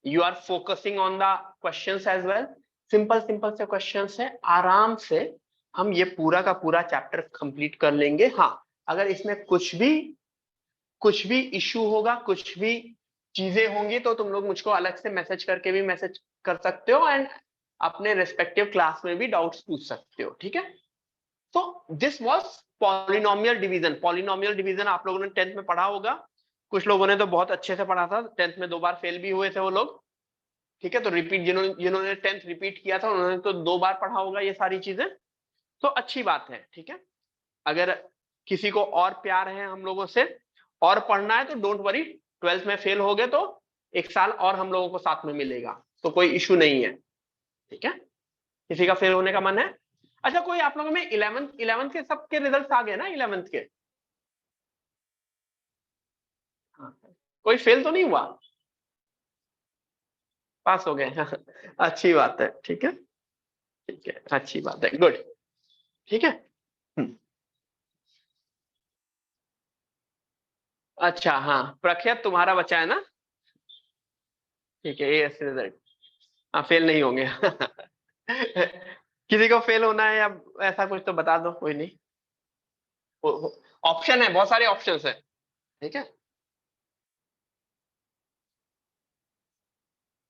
You are focusing on the questions as well. Simple simple से क्वेश्चंस है, आराम से हम ये पूरा का पूरा चैप्टर कंप्लीट कर लेंगे। हाँ, अगर इसमें कुछ भी इश्यू होगा, कुछ भी चीजें होंगी, तो तुम लोग मुझको अलग से मैसेज करके भी मैसेज कर सकते हो एंड अपने रेस्पेक्टिव क्लास में भी डाउट्स पूछ सकते हो, ठीक है। तो this was polynomial division. Polynomial division आप लोगों ने 10th में पढ़ा होगा, कुछ लोगों ने तो बहुत अच्छे से पढ़ा था, 10th में 2 बार फेल भी हुए थे वो लोग, ठीक है। तो रिपीट, जिन्होंने 10th रिपीट किया था उन्होंने तो 2 बार पढ़ा होगा ये सारी चीजें, तो अच्छी बात है, ठीक है। अगर किसी को और प्यार है हम लोगों से और पढ़ना है तो डोंट वरी, 12th में फेल हो गए तो 1 साल और हम लोगों को साथ में मिलेगा, तो कोई इशू नहीं है, ठीक है। किसी का फेल होने का मन है? अच्छा, कोई आप लोगों में 11th के सबके रिजल्ट्स आ गए ना 11th के? हाँ, कोई फेल तो नहीं हुआ, पास हो गए अच्छी बात है, ठीक है, ठीक है, अच्छी बात है, गुड, ठीक है। अच्छा, हाँ, प्रख्यात तुम्हारा बच्चा है ना, ठीक है, ए रिजल्ट, हाँ, फेल नहीं होंगे किसी को फेल होना है या ऐसा कुछ तो बता दो, कोई नहीं, ऑप्शन है, बहुत सारे ऑप्शंस है, ठीक है।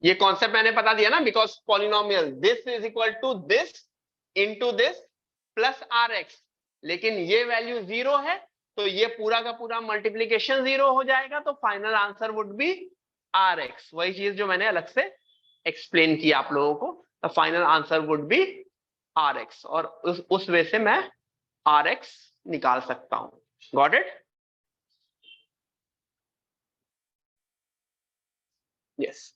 ये कॉन्सेप्ट मैंने बता दिया ना, because polynomial this is equal to this into this plus R X, लेकिन ये वैल्यू 0 है, तो ये पूरा का पूरा मल्टीप्लीकेशन 0 हो जाएगा, तो final answer would be R X. वही चीज जो मैंने अलग से एक्सप्लेन किया आप लोगों को, the final answer would be R X, और उस वे से मैं आर एक्स निकाल सकता हूं। Got it? यस,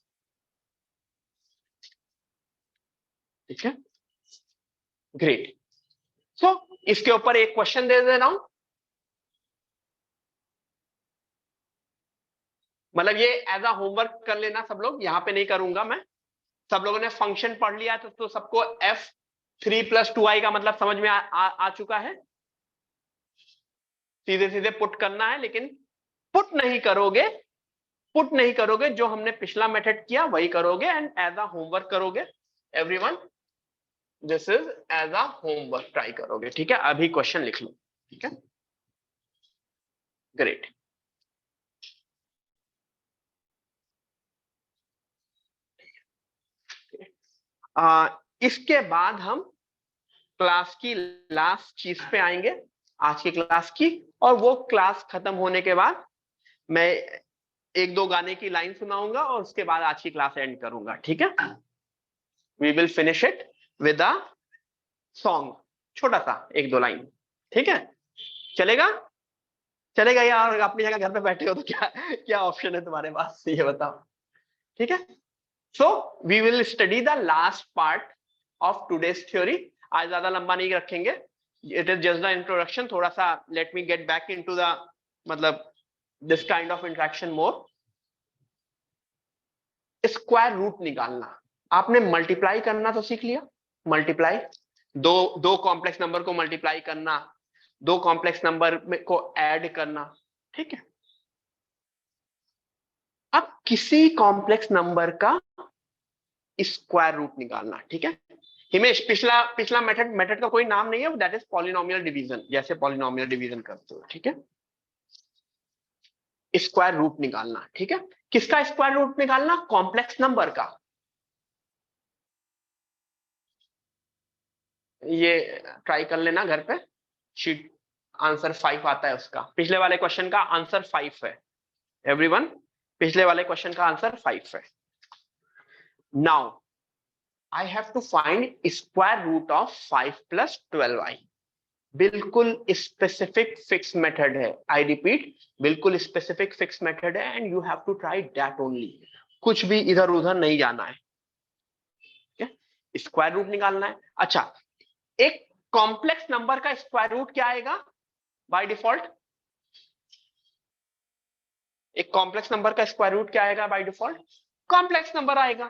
ठीक है, ग्रेट। सो इसके ऊपर एक क्वेश्चन दे दे रहा हूं, मतलब ये एज अ होमवर्क कर लेना सब लोग, यहाँ पे नहीं करूंगा मैं। सब लोगों ने फंक्शन पढ़ लिया तो सबको f3+2i का मतलब समझ में आ चुका है, सीधे सीधे पुट करना है, लेकिन पुट नहीं करोगे, पुट नहीं करोगे, जो हमने पिछला मेथड किया वही करोगे एंड एज अ होमवर्क करोगे। Everyone, this is as a homework, try करोगे, ठीक है। अभी क्वेश्चन लिख लो, ठीक है, ग्रेट। इसके बाद हम क्लास की लास्ट चीज पे आएंगे, आज की क्लास की, और वो क्लास खत्म होने के बाद मैं 1-2 गाने की लाइन सुनाऊंगा और उसके बाद आज की क्लास एंड करूंगा, ठीक है। We will finish it with a song, छोटा सा 1-2 लाइन, ठीक है, चलेगा? चलेगा यार, अपनी जगह घर पे बैठे हो तो क्या क्या ऑप्शन है तुम्हारे पास, ये बताओ, ठीक है। So we will study the last part of today's theory. आज ज्यादा लंबा नहीं रखेंगे, it is just the introduction, थोड़ा सा let me get back into the, मतलब this kind of interaction more. Square root निकालना, आपने मल्टीप्लाई करना तो सीख लिया, मल्टीप्लाई, दो कॉम्प्लेक्स नंबर को मल्टीप्लाई करना, दो कॉम्प्लेक्स नंबर को ऐड करना, ठीक है। अब किसी कॉम्प्लेक्स नंबर का स्क्वायर रूट निकालना, ठीक है। हिमेश, पिछला पिछला मेथड का कोई नाम नहीं है, दैट इज पॉलिनोमियल डिवीजन, जैसे पॉलिनोमियल डिवीजन करते हो, ठीक है। स्क्वायर रूट निकालना, ठीक है। किसका स्क्वायर रूट निकालना? कॉम्प्लेक्स नंबर का। ये ट्राई कर लेना घर पे, शीट आंसर 5 आता है उसका, पिछले वाले क्वेश्चन का आंसर 5 है एवरीवन, पिछले वाले क्वेश्चन का आंसर 5 है। Now I have to find square root of 5+12i। बिल्कुल स्पेसिफिक फिक्स मेथड है, आई रिपीट, बिल्कुल स्पेसिफिक फिक्स मेथड है and you have to try that only, कुछ भी इधर उधर नहीं जाना है, ठीक है। स्क्वायर रूट निकालना है। अच्छा, एक कॉम्प्लेक्स नंबर का स्क्वायर रूट क्या आएगा बाय डिफॉल्ट? एक कॉम्प्लेक्स नंबर का स्क्वायर रूट क्या आएगा बाय डिफॉल्ट? कॉम्प्लेक्स नंबर आएगा,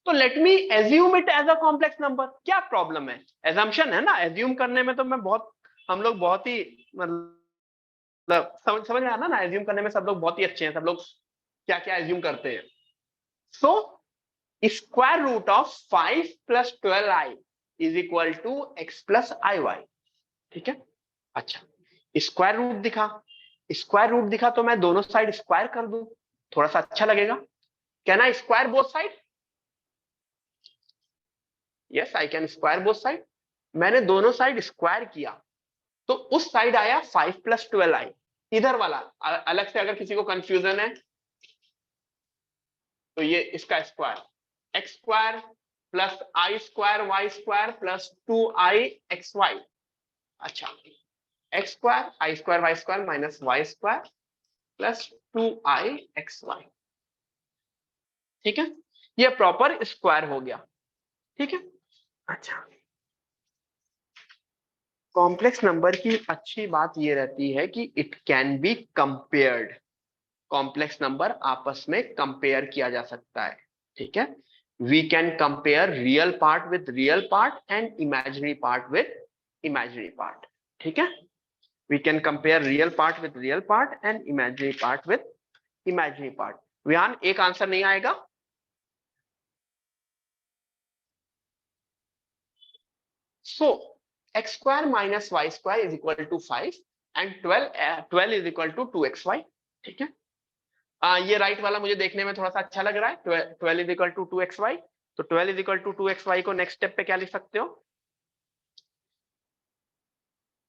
तो let me assume it as a complex number. क्या प्रॉब्लम है? एजम्पशन है ना, एज्यूम करने में तो मैं बहुत, हम लोग बहुत ही, मतलब समझ में आना ना, एज्यूम करने में सब लोग बहुत ही अच्छे हैं, सब लोग क्या क्या एज्यूम करते हैं। So square root of 5 plus 12i is equal to x plus i y. ठीक है, अच्छा स्क्वायर रूट दिखा, स्क्वायर रूट दिखा तो मैं दोनों साइड स्क्वायर कर दूं, थोड़ा सा अच्छा लगेगा। Can I square both side? Yes I can square both side. मैंने दोनों साइड स्क्वायर किया तो उस साइड आया 5 प्लस 12i, इधर वाला अलग से अगर किसी को कंफ्यूजन है तो ये इसका square x square plus i square y square plus 2i x y. अच्छा x square i square y square minus y square plus 2i x y. ठीक है, ये प्रॉपर स्क्वायर हो गया। ठीक है, अच्छा कॉम्प्लेक्स नंबर की अच्छी बात ये रहती है कि it can be compared, complex number आपस में कंपेयर किया जा सकता है। ठीक है, we can compare real part with real part and imaginary part with imaginary part. ठीक है, we can compare real part with real part and imaginary part with imaginary part. Vihaan एक आंसर नहीं आएगा। सो x square minus y square is equal to 5 and 12 is equal to 2xy। ठीक है, ये right वाला मुझे देखने में थोड़ा सा अच्छा लग रहा है। 12 इज इक्वल टू 2xy, तो 12 इज इक्वल टू 2xy को नेक्स्ट स्टेप पे क्या लिख सकते हो?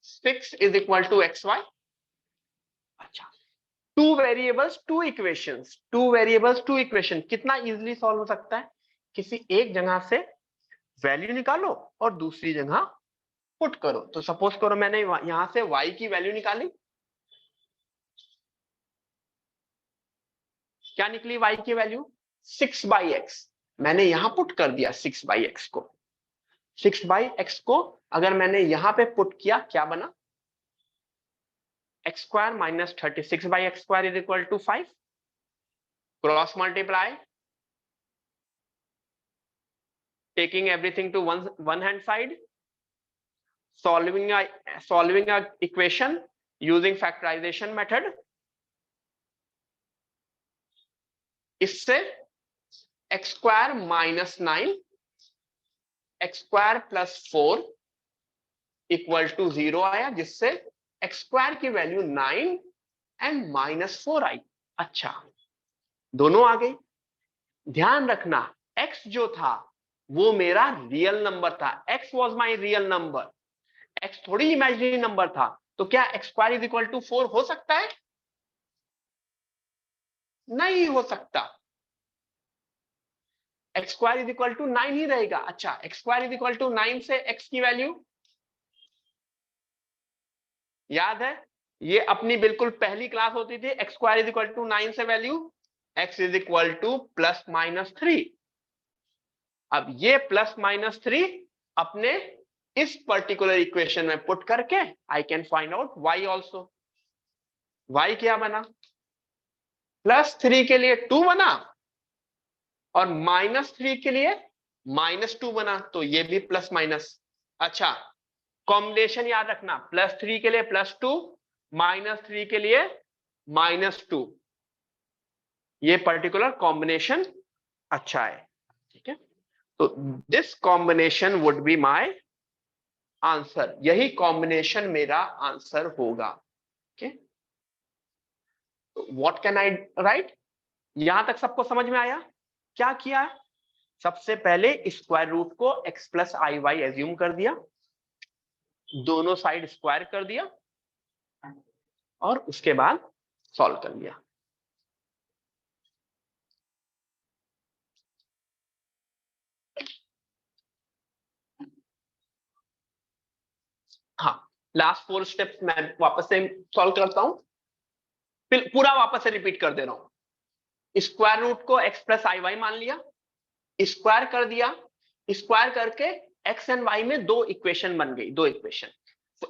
6 इज इक्वल टू xy। अच्छा, two variables two equations, two variables two equation कितना इजीली सॉल्व हो सकता है? किसी एक जगह से वैल्यू निकालो और दूसरी जगह पुट करो। तो सपोज करो मैंने यहां से y की वैल्यू निकाली, क्या निकली y की वैल्यू? 6/x। मैंने यहां पुट कर दिया 6/x को। 6/x को अगर मैंने यहां पे पुट किया क्या बना? x square minus 36/x square is equal to 5। Cross multiply, taking everything to one hand side, solving a equation using factorization method। इससे x square minus 9 x square plus 4 equal to 0 आया, जिससे x स्क्वायर की value 9 and minus 4 आई। अच्छा, दोनों आ गई। ध्यान रखना x जो था वो मेरा रियल नंबर था, x was my real number, x थोड़ी इमेजिनरी नंबर था। तो क्या x square is equal to 4 हो सकता है? नहीं हो सकता, x square is equal to 9 ही रहेगा। अच्छा, x square is equal to 9 से x की वैल्यू याद है, ये अपनी बिल्कुल पहली क्लास होती थी। X square is equal to 9 से value x is equal to plus minus 3। अब ये प्लस माइनस 3 अपने इस पर्टिकुलर इक्वेशन में पुट करके I can find out y also. y क्या बना? प्लस 3 के लिए 2 बना और माइनस 3 के लिए -2 बना, तो ये भी प्लस माइनस। अच्छा, कॉम्बिनेशन याद रखना, +3 के लिए +2, -3 के लिए -2, ये पर्टिकुलर कॉम्बिनेशन अच्छा है। ठीक है, तो this combination would be my answer, यही कॉम्बिनेशन मेरा आंसर होगा। Okay, what can I right? यहां तक सबको समझ में आया? क्या किया? सबसे पहले स्क्वायर रूट को x plus i Y assume कर दिया, दोनों साइड स्क्वायर कर दिया और उसके बाद सॉल्व कर लिया। हाँ, लास्ट 4 स्टेप्स मैं वापस से सॉल्व करता हूं, फिर पूरा वापस से रिपीट कर दे रहा हूं। स्क्वायर रूट को x प्लस आई वाई मान लिया, स्क्वायर कर दिया, स्क्वायर करके x एंड y में दो इक्वेशन बन गई, दो इक्वेशन।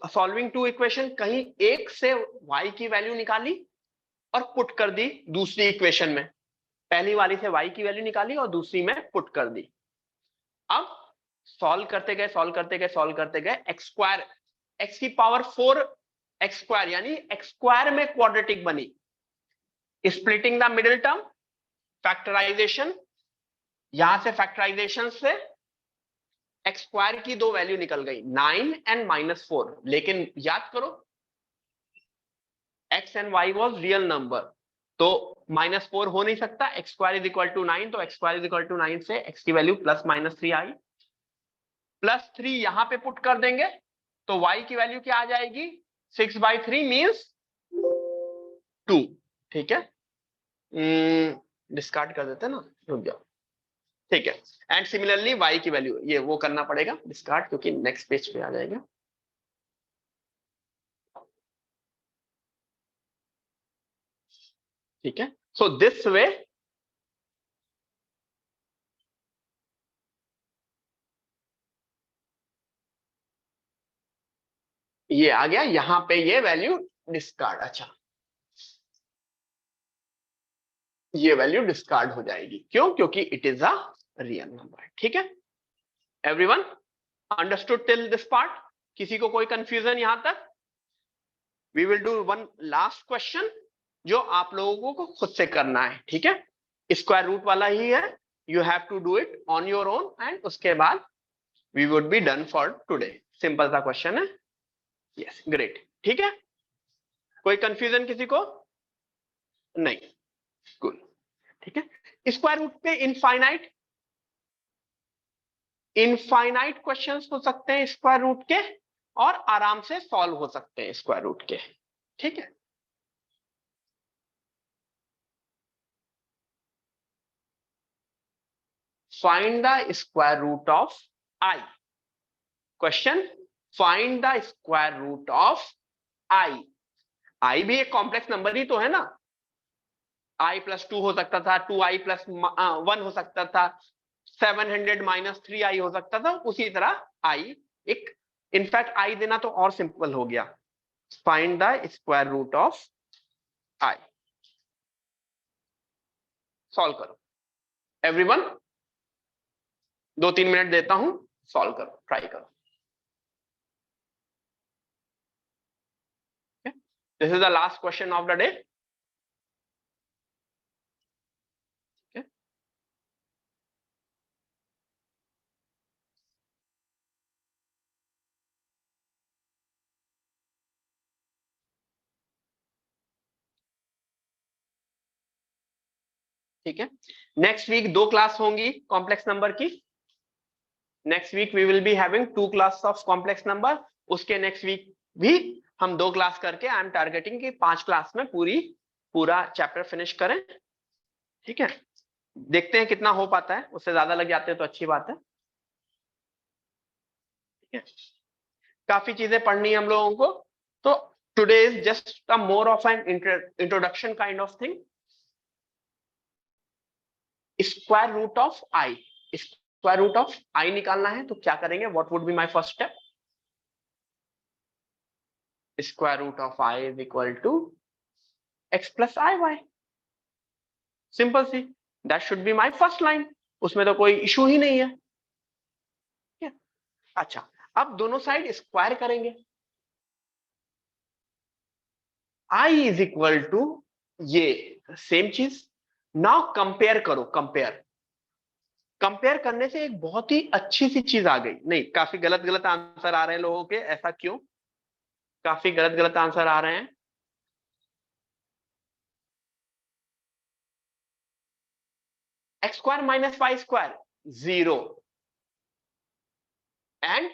सॉल्विंग टू इक्वेशन, कहीं एक से y की वैल्यू निकाली और पुट कर दी दूसरी इक्वेशन में, पहली वाली से y की वैल्यू निकाली और दूसरी में पुट कर दी। अब सॉल्व करते गए सॉल्व करते गए सॉल्व करते गए, एक्स स्क्वायर x की पावर 4 एक्स स्क्वायर यानी एक्स स्क्वायर में क्वाड्रेटिक बनी। Splitting the middle term, factorization, यहां से फैक्टराइजेशन से एक्स स्क्वायर की दो वैल्यू निकल गई 9 एंड -4, लेकिन याद करो x and y was real number, तो -4 हो नहीं सकता, x square is equal to 9, तो x square is equal to 9 से एक्स की वैल्यू +-3 आई, +3 यहां पे पुट कर देंगे तो y की वैल्यू क्या आ जाएगी 6/3 मींस 2। ठीक है, डिस्कार्ड कर देते हैं ना, रुक जाओ। ठीक है, एंड सिमिलरली y की वैल्यू ये वो करना पड़ेगा डिस्कार्ड, क्योंकि नेक्स्ट पेज पे आ जाएगा। ठीक है, सो दिस वे ये आ गया, यहां पे ये वैल्यू डिस्कार्ड, अच्छा ये वैल्यू डिस्कार्ड हो जाएगी, क्यों? क्योंकि it is a real number. ठीक है, everyone understood till this part? किसी को कोई कंफ्यूजन यहां तक? We will do one last question जो आप लोगों को खुद से करना है। ठीक है, स्क्वायर रूट वाला ही है, you have to do it on your own, and उसके बाद we would be done for today. Simple सा क्वेश्चन है। Yes, great. ठीक है, कोई कंफ्यूजन किसी को? नहीं, गुड। ठीक है, स्क्वायर रूट पे इनफाइनाइट क्वेश्चंस हो सकते हैं स्क्वायर रूट के, और आराम से सॉल्व हो सकते हैं स्क्वायर रूट के। ठीक है, find the square root of i. Question, find the square root of i. I भी एक कॉम्प्लेक्स नंबर ही तो है ना, i+2 हो सकता था, 2i+1 हो सकता था, 700 - 3i हो सकता था, उसी तरह आई एक, इनफैक्ट आई देना तो और सिंपल हो गया। Find the square root of i, solve करो एवरीवन, 2-3 मिनट देता हूं, सॉल्व करो, ट्राई करो। This is the last question of the day. ठीक है, नेक्स्ट वीक 2 क्लास होंगी कॉम्प्लेक्स नंबर की। Next week we will be having 2 class of complex number. उसके नेक्स्ट वीक भी हम 2 क्लास करके आई एम टारगेटिंग कि 5 क्लास में पूरा चैप्टर फिनिश करें। ठीक है, देखते हैं कितना हो पाता है, उससे ज्यादा लग जाते हैं तो अच्छी बात है। ठीक है, काफी चीजें पढ़नी है हम लोगों को, तो today is just a more of an introduction kind of thing. Square root of i, square root of i निकालना है तो क्या करेंगे? What would be my first step? Square root of i is equal to x plus i y, simple सी, that should be my first line, उसमें तो कोई issue ही नहीं है। अच्छा, अब दोनों साइड स्क्वायर करेंगे, i इज इक्वल टू ये सेम चीज। नाउ कंपेयर करो, कंपेयर करने से एक बहुत ही अच्छी सी चीज आ गई। नहीं, काफी गलत गलत आंसर आ रहे हैं लोगों के, ऐसा क्यों? काफी गलत गलत आंसर आ रहे हैं। X square minus y square 0 and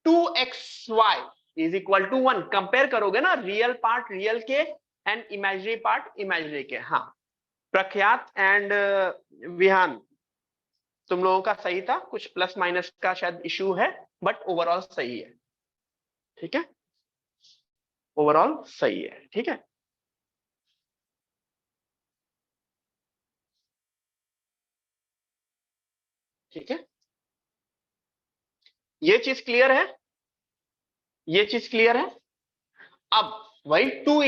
2xy is equal to 1। Compare करोगे ना, रियल पार्ट रियल के एंड इमेजिनरी पार्ट इमेजिनरी के। हाँ, प्रख्यात एंड विहान, तुम लोगों का सही था, कुछ प्लस माइनस का शायद इशू है, बट ओवरऑल सही है। ठीक है, ओवरऑल सही है। ठीक है, ठीक है, ये चीज क्लियर है, ये चीज क्लियर है। अब वही टू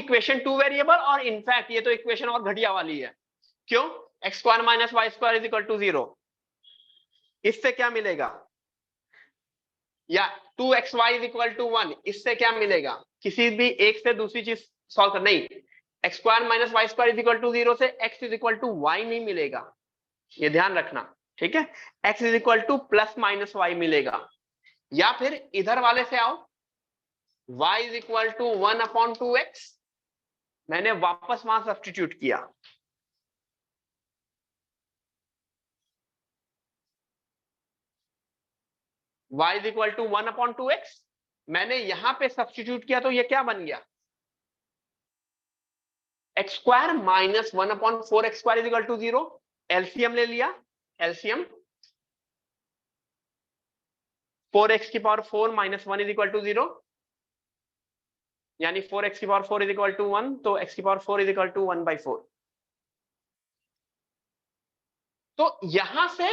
वेरिएबल, और इनफैक्ट ये तो इक्वेशन और घटिया वाली है। क्यों? X square minus y square is equal to 0, इससे क्या मिलेगा? या 2xy इज इक्वल टू 1, इससे क्या मिलेगा? किसी भी एक से दूसरी चीज सॉल्व कर, नहीं, x square minus y square is equal to 0 से x is equal to y नहीं मिलेगा, ये ध्यान रखना। ठीक है, x is equal to plus minus y मिलेगा। या फिर इधर वाले से आओ, y is equal to 1/2x, मैंने वापस वहां सब्स्टिट्यूट किया, y is equal to 1/2x, मैंने यहां पे सब्स्टिट्यूट किया, तो ये क्या बन गया, x square minus 1/4x square is equal to 0। LCM ले लिया, एलसीएम 4x की power 4 minus 1 is equal to 0, यानी 4x की पावर 4 इज इक्वल टू 1, तो x की पावर 4 इज इक्वल टू 1/4। तो यहां से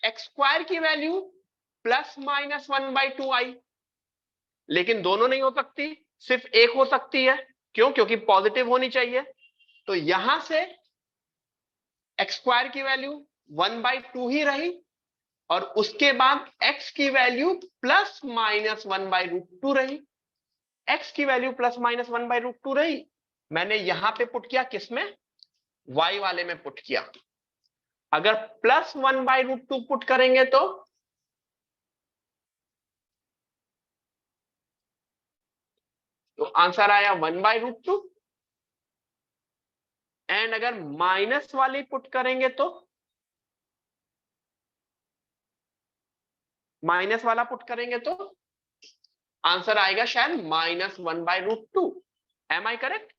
एक्स स्क्वायर की वैल्यू प्लस माइनस 1/2 आई, लेकिन दोनों नहीं हो सकती, सिर्फ एक हो सकती है। क्यों? क्योंकि पॉजिटिव होनी चाहिए। तो यहां से एक्स स्क्वायर की वैल्यू 1/2 ही रही, और उसके बाद x की वैल्यू प्लस माइनस 1/√2 रही। x की वैल्यू प्लस माइनस 1/√2 रही, मैंने यहां पे पुट किया, किसमें, y वाले में पुट किया। अगर प्लस 1/√2 पुट करेंगे तो आंसर आया 1/√2, एंड अगर माइनस वाली पुट करेंगे तो माइनस वाला पुट करेंगे तो आंसर आएगा शायद -1/√2। Am I correct?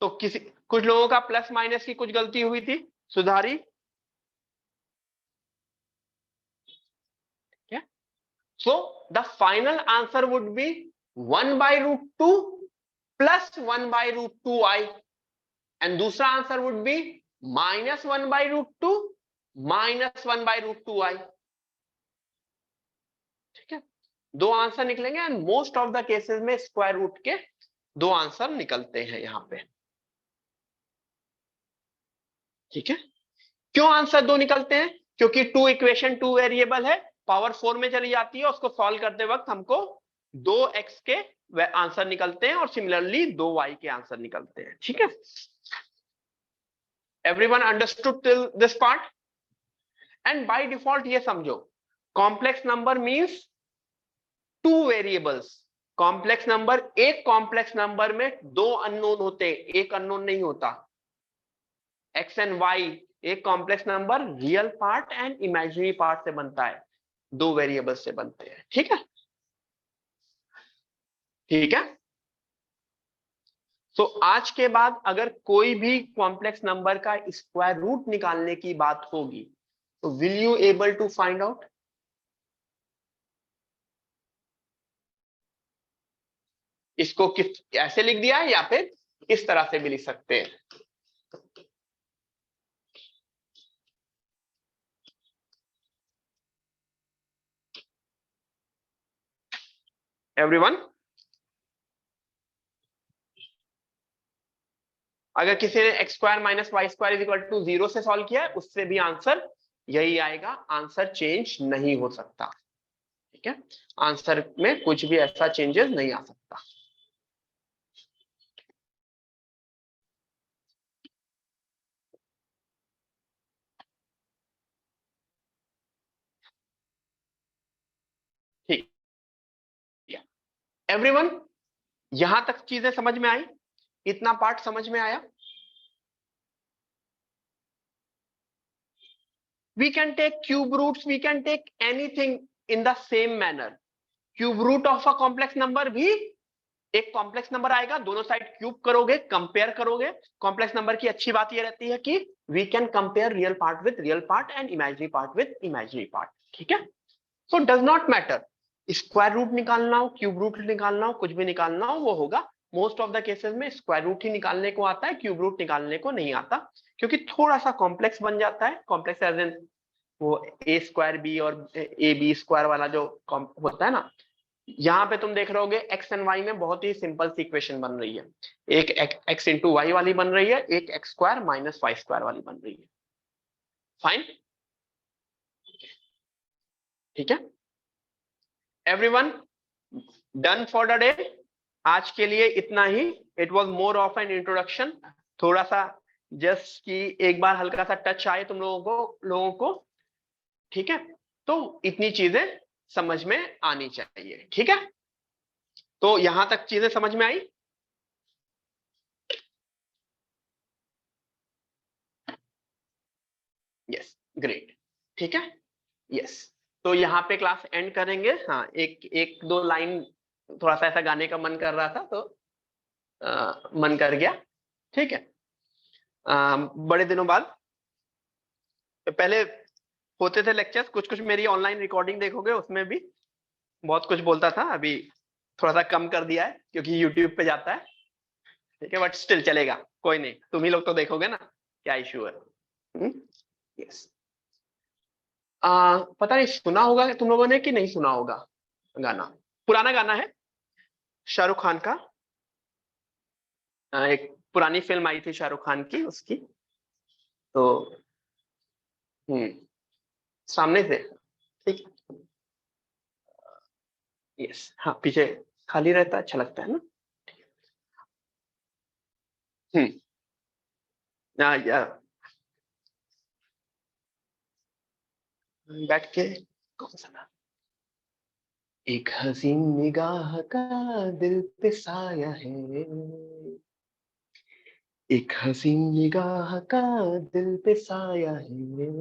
तो कुछ लोगों का प्लस माइनस की कुछ गलती हुई थी, सुधारी। So the final answer would be 1/√2 plus 1/√2i, and दूसरा answer would be -1/√2 minus 1/√2i। ठीक है, दो आंसर निकलेंगे, and most of the cases में स्क्वायर रूट के दो आंसर निकलते हैं यहां पे। ठीक है, क्यों आंसर दो निकलते हैं? क्योंकि टू इक्वेशन टू वेरिएबल है, पावर 4 में चली जाती है, उसको सॉल्व करते वक्त हमको 2x के आंसर निकलते हैं, और सिमिलरली 2y के आंसर निकलते हैं। ठीक है, everyone understood till this part? And by default ये समझो, complex number means two variables. Complex number, एक कॉम्प्लेक्स नंबर में दो अननोन होते हैं, एक अननोन नहीं होता। x एंड y, एक complex number real part and imaginary part से बनता है, दो वेरिएबल से बनते हैं। ठीक है, ठीक है। तो आज के बाद अगर कोई भी कॉम्प्लेक्स नंबर का स्क्वायर रूट निकालने की बात होगी, तो will you able to find out? इसको किस ऐसे लिख दिया है, या फिर इस तरह से भी लिख सकते हैं। एवरीवन, अगर किसी ने x square minus y square is equal to 0 से सॉल्व किया है, उससे भी आंसर यही आएगा, आंसर चेंज नहीं हो सकता। ठीक है, आंसर में कुछ भी ऐसा चेंजेस नहीं आ सकता। ठीक है, एवरीवन, यहां तक चीजें समझ में आई? इतना पार्ट समझ में आया? We can take cube roots, we can take anything in the same manner. Cube root of a complex number भी एक कॉम्प्लेक्स नंबर आएगा, दोनों साइड क्यूब करोगे, कंपेयर करोगे। कॉम्प्लेक्स नंबर की अच्छी बात ये रहती है कि we can compare real part with real part and imaginary part with imaginary part. ठीक है, so does not matter square root निकालना हो, क्यूब रूट निकालना हो, कुछ भी निकालना हो, वो होगा। मोस्ट ऑफ द केसेस में स्क्वायर रूट ही निकालने को आता है, क्यूब रूट निकालने को नहीं आता, क्योंकि थोड़ा सा कॉम्प्लेक्स बन जाता है। कॉम्प्लेक्स एज इन वो ए स्क्वायर बी और ए बी स्क्वायर वाला जो होता है ना, यहाँ पे तुम देख रहोगे एक्स एंड वाई में बहुत ही सिंपल सी इक्वेशन बन रही है। एक एक्स इंटू वाई वाली बन रही है, एक x square minus y square वाली बन रही है। फाइन, ठीक है, everyone done for the day. आज के लिए इतना ही। It was more of an introduction, थोड़ा सा जस्ट कि एक बार हल्का सा टच आए तुम लोगों को, ठीक है, तो इतनी चीजें समझ में आनी चाहिए, ठीक है। तो यहां तक चीजें समझ में आई? यस, ग्रेट, ठीक है, यस। तो यहाँ पे क्लास एंड करेंगे। हाँ, एक एक दो लाइन थोड़ा सा ऐसा गाने का मन कर रहा था, तो मन कर गया, ठीक है। बड़े दिनों बाद, पहले होते थे लेक्चर्स, कुछ कुछ मेरी ऑनलाइन रिकॉर्डिंग देखोगे उसमें भी बहुत कुछ बोलता था, अभी थोड़ा सा कम कर दिया है क्योंकि यूट्यूब पे जाता है, ठीक है, बट स्टिल चलेगा, कोई नहीं, तुम ही लोग तो देखोगे ना, क्या इशू है। यस। पता नहीं सुना होगा तुम लोगों ने कि नहीं सुना होगा, गाना पुराना गाना है, शाहरुख खान का। एक पुरानी फिल्म आई थी शाहरुख खान की, उसकी, तो सामने से, ठीक, यस, हाँ, पीछे खाली रहता, अच्छा लगता है ना। हम्म या, बैठ के कौन सा था? एक हसीन निगाह का दिल पे साया है, एक हसीन निगाह का दिल पे साया है,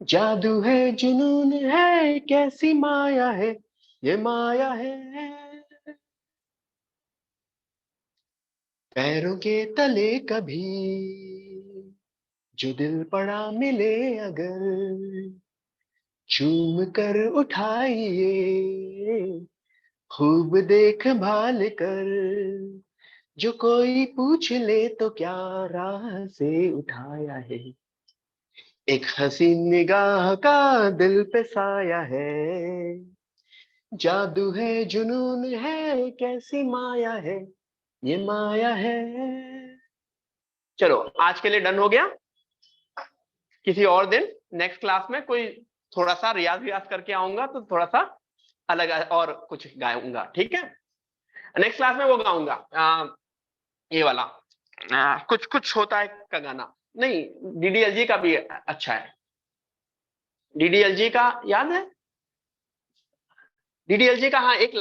जादू है जुनून है कैसी माया है, ये माया है, पैरों के तले कभी जो दिल पड़ा मिले अगर, चूम कर उठाइए खूब देख भाल कर, जो कोई पूछ ले तो क्या राह से उठाया है, एक हसीन निगाह का दिल पे साया है, जादू है जुनून है कैसी माया है, ये माया है। चलो, आज के लिए डन हो गया। किसी और दिन नेक्स्ट क्लास में कोई थोड़ा सा रियाज वियाज करके आऊंगा, तो थोड़ा सा अलग और कुछ गाऊंगा, ठीक है। नेक्स्ट क्लास में वो गाऊंगा, ये वाला, कुछ कुछ होता है का गाना, नहीं, डीडीएलजी का भी अच्छा है, डीडीएलजी का याद है, डीडीएलजी का, हाँ, एक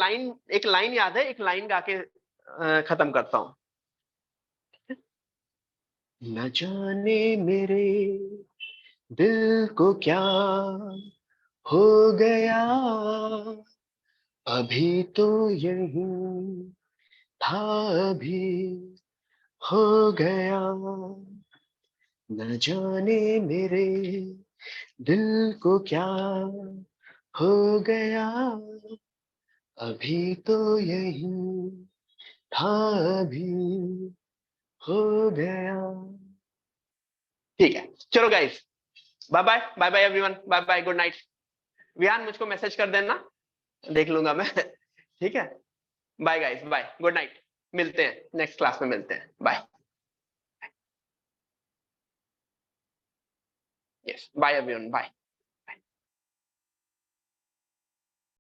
लाइन याद है, एक लाइन गा के खत्म करता हूँ। न जाने मेरे दिल को क्या हो गया, अभी तो यही था, अभी हो गया, न जाने मेरे दिल को क्या हो गया, अभी तो यही था, अभी हो गया। ठीक है, चलो guys, bye bye, bye bye everyone, bye bye, good night. Vihaan मुझको मैसेज कर देना, देख लूंगा मैं। ठीक है, bye guys, bye, good night, मिलते हैं नेक्स्ट क्लास में, मिलते हैं, bye. Yes, bye everyone, bye.